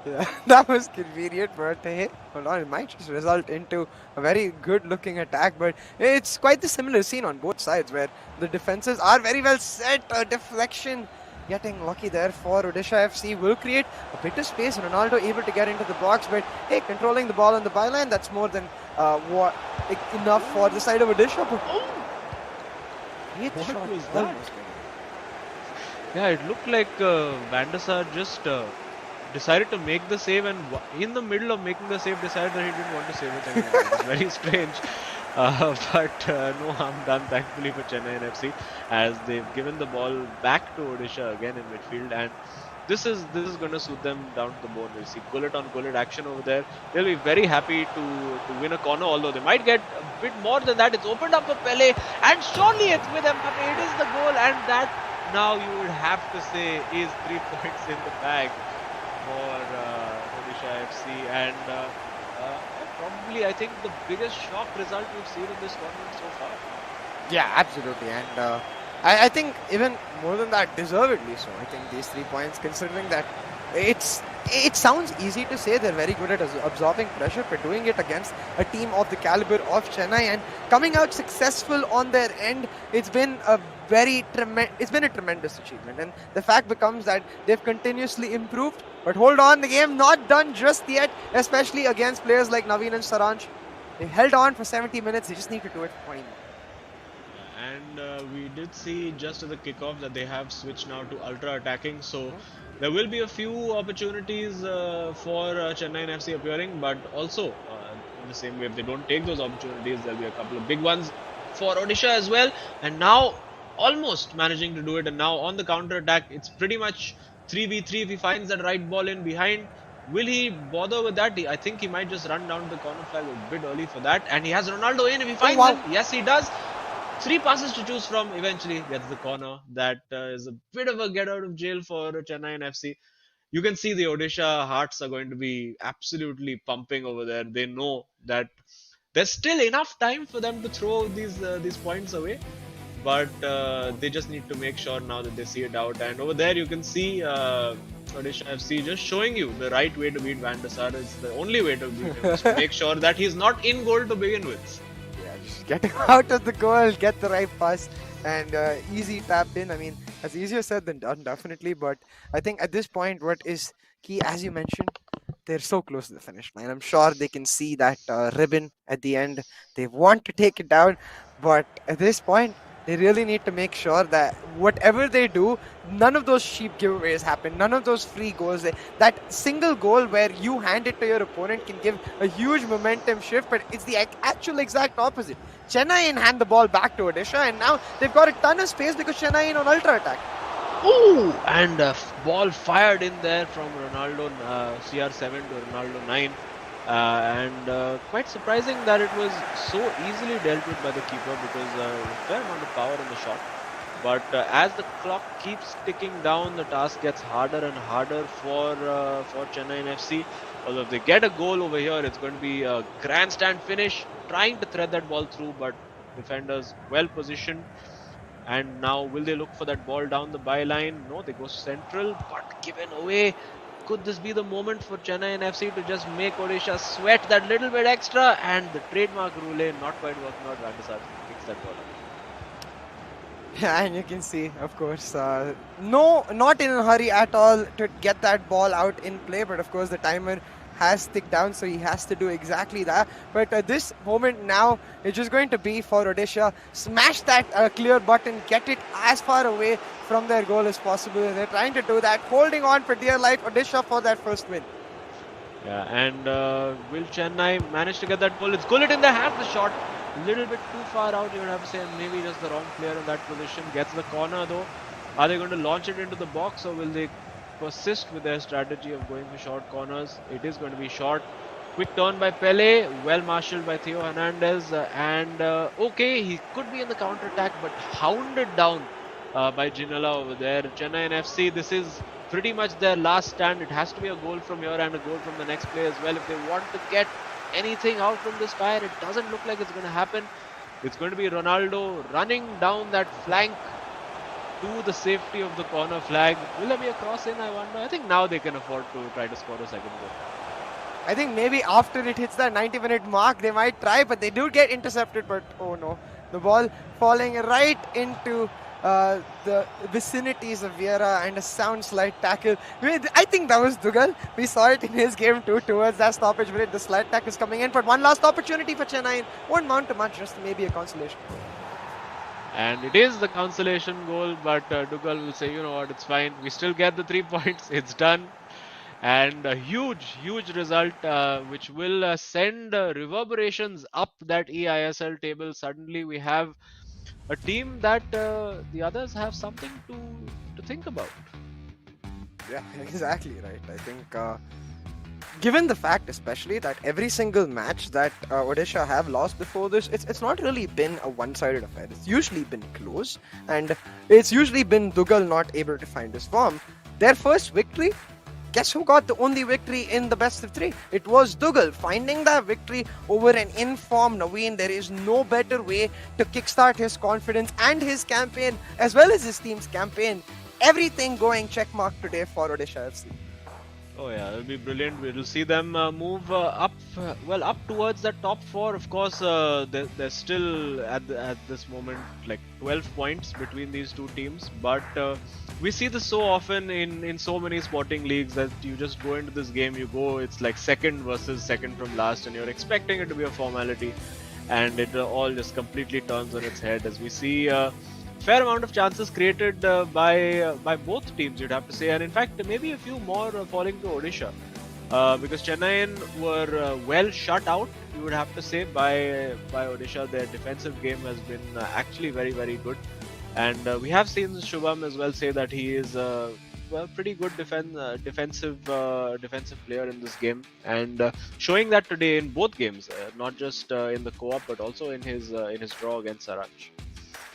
Yeah, that was convenient, but hey, hold on, it might just result into a very good-looking attack. But it's quite the similar scene on both sides, where the defenses are very well set. A deflection, getting lucky there for Odisha FC will create a bit of space. Ronaldo able to get into the box, but hey, controlling the ball on the byline, that's more than enough for the side of Odisha. But great What shot, was that? almost. Yeah, it looked like Van der Sar just decided to make the save, and in the middle of making the save decided that he didn't want to save it anymore. It was very strange, but no harm done thankfully for Chennaiyin FC, as they've given the ball back to Odisha again in midfield, and this is going to suit them down to the bone. We'll see Gullit on Gullit action over there. They'll be very happy to win a corner, although they might get a bit more than that. It's opened up for Pele, and surely it's with Mbappe. It is the goal, and that now you would have to say is 3 points in the bag for Odisha FC, and probably I think the biggest shock result we've seen in this tournament so far. Yeah, absolutely, and I think even more than that, deservedly so. I think these 3 points, considering that it sounds easy to say they're very good at absorbing pressure, but doing it against a team of the caliber of Chennai and coming out successful on their end, it's been a tremendous achievement. And the fact becomes that they've continuously improved. But hold on, the game not done just yet, especially against players like Nodwin and Saranch. They held on for 70 minutes. They just need to do it for 20 more. And we did see just at the kickoff that they have switched now to ultra attacking, so there will be a few opportunities for Chennaiyin FC appearing, but also in the same way, if they don't take those opportunities, there'll be a couple of big ones for Odisha as well. And now almost managing to do it, and now on the counter attack, it's pretty much 3v3 if he finds that right ball in behind. Will he bother with that? I think he might just run down the corner flag a bit early for that, and he has Ronaldo in if he finds him. Yes, he does. Three passes to choose from. Eventually gets the corner. That is a bit of a get out of jail for Chennaiyin FC. You can see the Odisha hearts are going to be absolutely pumping over there. They know that there's still enough time for them to throw these points away, but they just need to make sure now that they see it out. And over there, you can see Odisha FC just showing you the right way to beat Van der Sar. It's the only way to beat him is to make sure that he's not in goal to begin with. Yeah, just get him out of the goal, get the right pass, and easy tap in. I mean, that's easier said than done, definitely. But I think at this point, what is key, as you mentioned, they're so close to the finish line. I'm sure they can see that ribbon at the end. They want to take it down, but at this point, they really need to make sure that whatever they do, none of those cheap giveaways happen. None of those free goals. That single goal where you hand it to your opponent can give a huge momentum shift, but it's the actual exact opposite. Chennaiyin hand the ball back to Odisha, and now they've got a ton of space because Chennaiyin on ultra attack. Ooh, and a ball fired in there from Ronaldo CR7 to Ronaldo 9. And quite surprising that it was so easily dealt with by the keeper because fair amount of power in the shot. But as the clock keeps ticking down, the task gets harder and harder for Chennaiyin FC. Although if they get a goal over here, it's going to be a grandstand finish, trying to thread that ball through, but defenders well positioned. And now will they look for that ball down the byline? No, they go central, but given away. Could this be the moment for Chennaiyin FC to just make Odisha sweat that little bit extra? And the trademark roulette not quite working out. Van der Sar kicks that ball out. Yeah, and you can see, of course, no, not in a hurry at all to get that ball out in play. But of course, the timer has ticked down, so he has to do exactly that. But this moment now is just going to be for Odisha. Smash that clear button, get it as far away from their goal as possible. They're trying to do that, holding on for dear life, Odisha for that first win. Yeah, and will Chennai manage to get that goal? It's Gullit in the half the shot. A little bit too far out, you would have to say, and maybe just the wrong player in that position. Gets the corner though. Are they going to launch it into the box, or will they persist with their strategy of going for short corners? It is going to be short. Quick turn by Pele, well marshaled by Theo Hernandez, and okay, he could be in the counter attack, but hounded down by Ginola over there. Chennaiyin FC, this is pretty much their last stand. It has to be a goal from here and a goal from the next play as well if they want to get anything out from this fire. It doesn't look like it's going to happen. It's going to be Ronaldo running down that flank to the safety of the corner flag. Will there be a cross in, I wonder? I think now they can afford to try to score a second goal. I think maybe after it hits that 90-minute mark, they might try, but they do get intercepted. But oh no, the ball falling right into the vicinities of Vieira, and a sound slight tackle. I think that was Dugal. We saw it in his game too, towards that stoppage minute. The slight tackle is coming in, but one last opportunity for Chennai. Won't mount to much, just maybe a consolation. And it is the consolation goal, but Dugal will say, you know what, it's fine. We still get the 3 points. It's done. And a huge result, which will send reverberations up that eISL table. Suddenly we have a team that the others have something to think about. Yeah, exactly right. I think given the fact especially that every single match that Odisha have lost before this, it's not really been a one-sided affair. It's usually been close, and it's usually been Dugal not able to find his form. Their first victory, guess who got the only victory in the best of 3? It was Dugal finding that victory over an informed Nodwin. There is no better way to kickstart his confidence and his campaign, as well as his team's campaign. Everything going checkmark today for Odisha FC. Oh yeah, it'll be brilliant. We'll see them move up towards the top 4. Of course, there's still at this moment like 12 points between these two teams, but we see this so often in so many sporting leagues that you just go into this game, it's like second versus second from last, and you're expecting it to be a formality, and it all just completely turns on its head as we see fair amount of chances created by both teams, you'd have to say, and in fact maybe a few more falling to Odisha because Chennaiyin were well shut out, you would have to say, by Odisha. Their defensive game has been actually very good, and we have seen Shubham as well say that he is a pretty good defensive player in this game, and showing that today in both games, not just in the co-op but also in his draw against Saranch.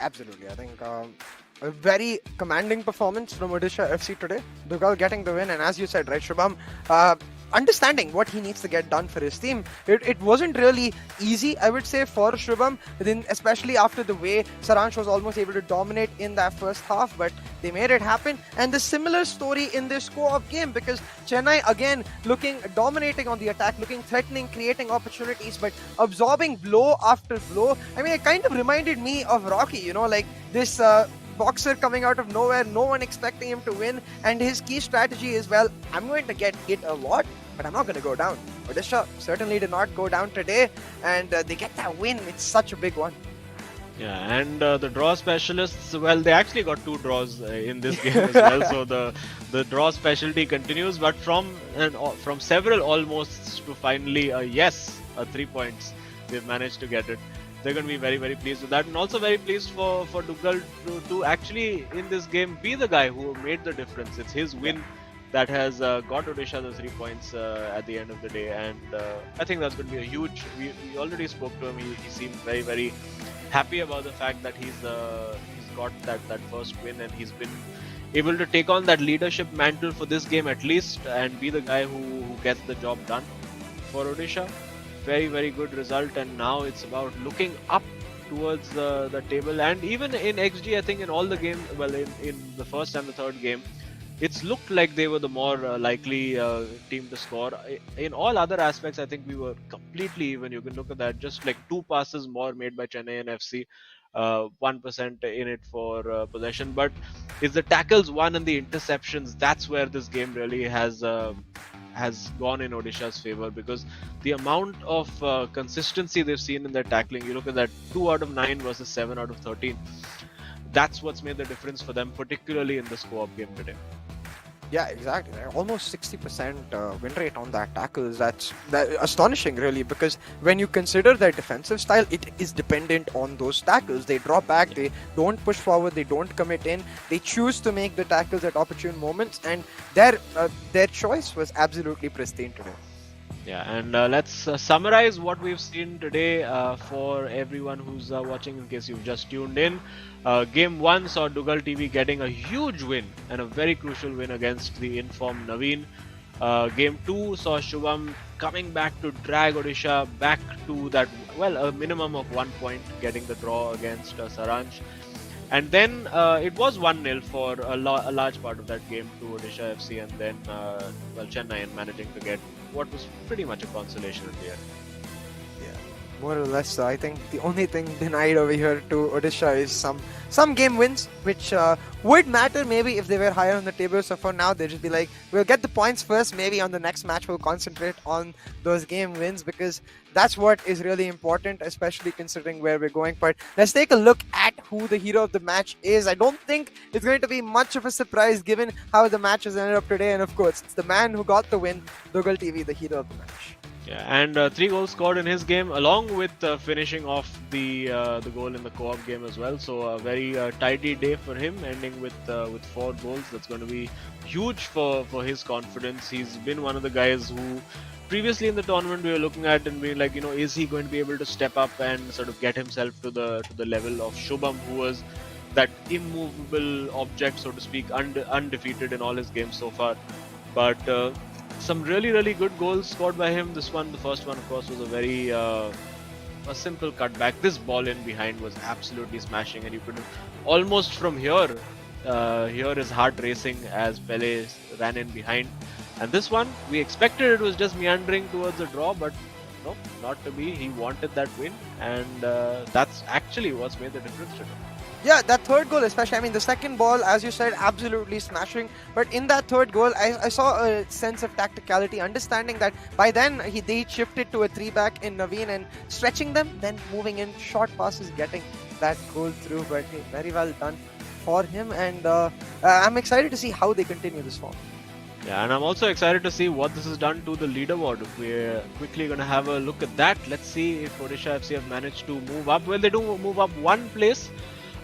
Absolutely. I think a very commanding performance from Odisha FC today. Dugal getting the win, and as you said, right, Shubham, understanding what he needs to get done for his team. It wasn't really easy, I would say, for Shubham, then especially after the way Saransh was almost able to dominate in that first half, but they made it happen. And the similar story in this co-op game, because Chennai again looking dominating on the attack, looking threatening, creating opportunities, but absorbing blow after blow. I mean, it kind of reminded me of Rocky, like this boxer coming out of nowhere, no one expecting him to win, and his key strategy is, well, I'm going to get hit a lot, but I'm not going to go down. Odisha certainly did not go down today, and they get that win. It's such a big one. Yeah, and the draw specialists, well, they actually got 2 draws in this game as well. So the draw specialty continues, but from several almosts to finally a 3 points, they've managed to get it. They're going to be very, very pleased with that, and also very pleased for Dugal to actually in this game be the guy who made the difference. It's his win that has got Odisha the 3 points at the end of the day, and I think that's going to be a huge. We already spoke to him. He seemed very, very happy about the fact that he's got that first win, and he's been able to take on that leadership mantle for this game at least, and be the guy who gets the job done for Odisha. Very, very good result, and now it's about looking up towards the table. And even in XG, I think in all the games, well, in the first and the third game, it's looked like they were the more likely team to score. In all other aspects, I think we were completely even. You can look at that, just like 2 passes more made by Chennaiyin FC, 1% in it for possession. But it's the tackles won and the interceptions. That's where this game really has gone in Odisha's favor, because the amount of consistency they've seen in their tackling. You look at that, 2 out of 9 versus 7 out of 13. That's what's made the difference for them, particularly in this co-op game today. Yeah, exactly. Almost 60% win rate on that tackles. That's astonishing, really, because when you consider their defensive style, it is dependent on those tackles. They drop back, they don't push forward, they don't commit in. They choose to make the tackles at opportune moments, and their choice was absolutely pristine today. Yeah, and let's summarize what we've seen today for everyone who's watching, in case you've just tuned in. Game 1 saw Dugal TV getting a huge win, and a very crucial win against the informed Nodwin. Game 2 saw Shubham coming back to drag Odisha back to that, well, a minimum of 1 point, getting the draw against Saransh. And then it was 1-0 for a large part of that game to Odisha FC, and then Chennaiyin managing to get what was pretty much a consolation in the end. More or less, I think the only thing denied over here to Odisha is some game wins, which would matter maybe if they were higher on the table. So for now, they'll just be like, we'll get the points first. Maybe on the next match, we'll concentrate on those game wins, because that's what is really important, especially considering where we're going. But let's take a look at who the hero of the match is. I don't think it's going to be much of a surprise given how the match has ended up today. And of course, it's the man who got the win, Dugal TV, the hero of the match. Yeah, and 3 goals scored in his game, along with finishing off the goal in the co-op game as well. So a very tidy day for him, ending with 4 goals. That's going to be huge for his confidence. He's been one of the guys who previously in the tournament we were looking at and being like, is he going to be able to step up and sort of get himself to the level of Shubham, who was that immovable object, so to speak, undefeated in all his games so far. But some really, really good goals scored by him. This one, the first one, of course, was a very a simple cutback. This ball in behind was absolutely smashing, and you could almost from here hear his heart racing as Pele ran in behind. And this one, we expected it was just meandering towards a draw, but no, not to be. He wanted that win, and that's actually what's made the difference today. Yeah, that third goal especially, I mean, the second ball, as you said, absolutely smashing. But in that third goal, I saw a sense of tacticality, understanding that by then they shifted to a 3-back in Nodwin and stretching them, then moving in, short passes, getting that goal through. But hey, very well done for him, and I'm excited to see how they continue this form. Yeah, and I'm also excited to see what this has done to the leaderboard. We're quickly going to have a look at that. Let's see if Odisha FC have managed to move up. Well, they do move up 1 place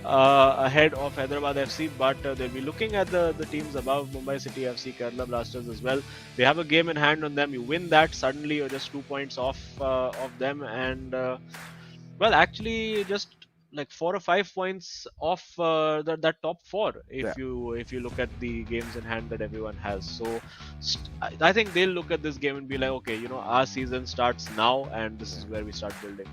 ahead of Hyderabad FC, but they'll be looking at the teams above, Mumbai City FC, Kerala Blasters as well. They have a game in hand on them. You win that, suddenly you're just 2 points off of them, and well, actually just like 4 or 5 points off that top four Yeah. if you look at the games in hand that everyone has. So I think they'll look at this game and be like, okay, our season starts now, and this is where we start building.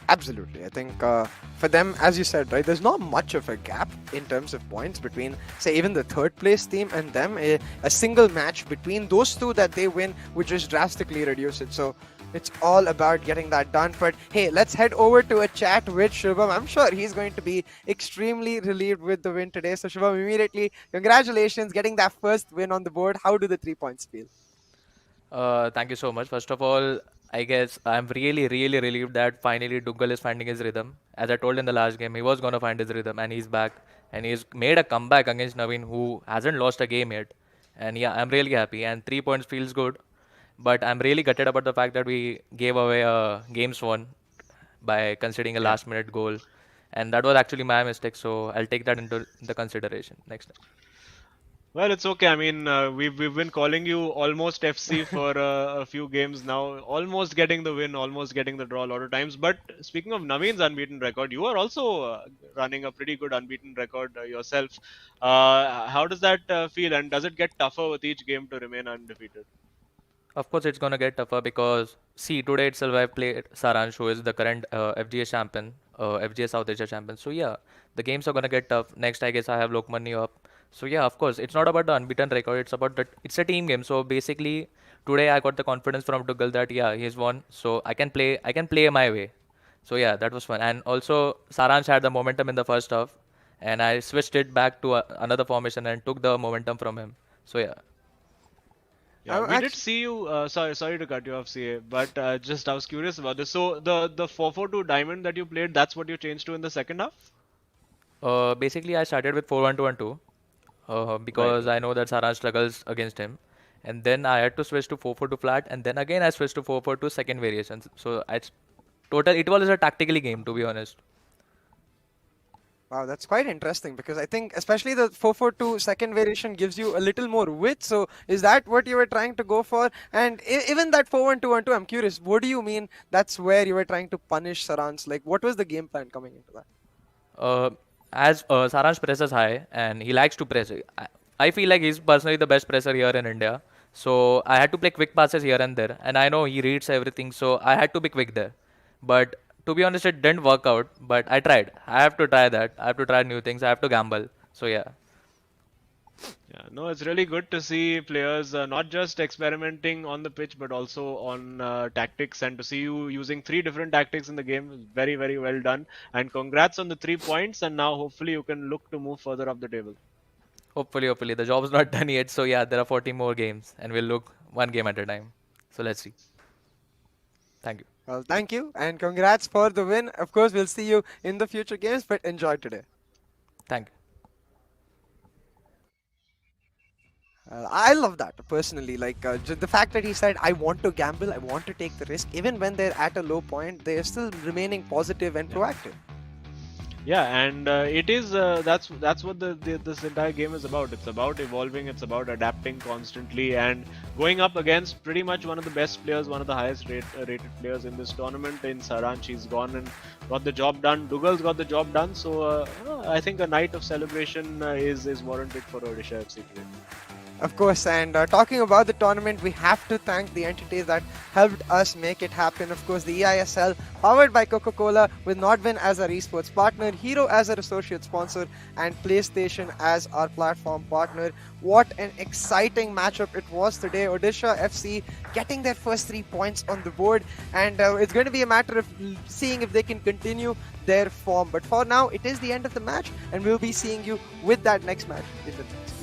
Absolutely. I think for them, as you said, right, there's not much of a gap in terms of points between, say, even the third place team and them. A single match between those two that they win would just drastically reduce it. So it's all about getting that done. But hey, let's head over to a chat with Shubham. I'm sure he's going to be extremely relieved with the win today. So Shubham, immediately, congratulations getting that first win on the board. How do the 3 points feel? Thank you so much. First of all, I guess I'm really, really relieved that finally Dougal is finding his rhythm. As I told in the last game, he was going to find his rhythm, and he's back. And he's made a comeback against Naveen, who hasn't lost a game yet. And yeah, I'm really happy. And 3 points feels good. But I'm really gutted about the fact that we gave away a games won by conceding a last minute goal. And that was actually my mistake, so I'll take that into the consideration next time. Well, it's okay. I mean, we've been calling you almost FC for a few games now, almost getting the win, almost getting the draw a lot of times. But speaking of Naveen's unbeaten record, you are also running a pretty good unbeaten record yourself. How does that feel, and does it get tougher with each game to remain undefeated? Of course, it's gonna get tougher because see, today itself I played Saransh, who is the current FGA champion, FGA South Asia champion. So yeah, the games are gonna get tough. Next, I guess I have Lokmani up. So yeah, of course, it's not about the unbeaten record. It's about that. It's a team game. So basically, today I got the confidence from Tugal that yeah, he's won. So I can play. I can play my way. So yeah, that was fun. And also, Saransh had the momentum in the first half, and I switched it back to another formation and took the momentum from him. So yeah. Yeah, we did see you. Sorry to cut you off, CA, but just I was curious about this. So the 4-4-2 diamond that you played, that's what you changed to in the second half? Basically, I started with 4-1-2-1-2 because I know that Saran struggles against him. And then I had to switch to 4-4-2 flat, and then again I switched to 4-4-2 second variation. So it was a tactically game, to be honest. Wow, that's quite interesting because I think especially the 4-4-2 second variation gives you a little more width. So is that what you were trying to go for? And even that 4-1-2-1-2, I'm curious, what do you mean that's where you were trying to punish Saransh? Like, what was the game plan coming into that? As Saransh presses high and he likes to press. I feel like he's personally the best presser here in India. So I had to play quick passes here and there. And I know he reads everything, so I had to be quick there. But to be honest, it didn't work out. But I tried. I have to try that. I have to try new things. I have to gamble. So yeah. Yeah, no, it's really good to see players not just experimenting on the pitch, but also on tactics, and to see you using 3 different tactics in the game is very, very well done. And congrats on the 3 points, and now hopefully you can look to move further up the table. Hopefully. The job's not done yet. So yeah, there are 40 more games and we'll look one game at a time. So let's see. Thank you. Well, thank you and congrats for the win. Of course, we'll see you in the future games, but enjoy today. Thank you. I love that personally. Like the fact that he said, "I want to gamble, I want to take the risk," even when they're at a low point, they are still remaining positive and proactive. Yeah, and it is that's what this entire game is about. It's about evolving. It's about adapting constantly and going up against pretty much one of the best players, one of the highest rated players in this tournament. In Saransh, he's gone and got the job done. Dougal's got the job done. So I think a night of celebration is warranted for Odisha FC today. Of course, and talking about the tournament, we have to thank the entities that helped us make it happen. Of course, the eISL, powered by Coca-Cola, with Nodwin as our esports partner, Hero as our associate sponsor, and PlayStation as our platform partner. What an exciting matchup it was today. Odisha FC getting their first 3 points on the board, and it's going to be a matter of seeing if they can continue their form. But for now, it is the end of the match, and we'll be seeing you with that next match in the next.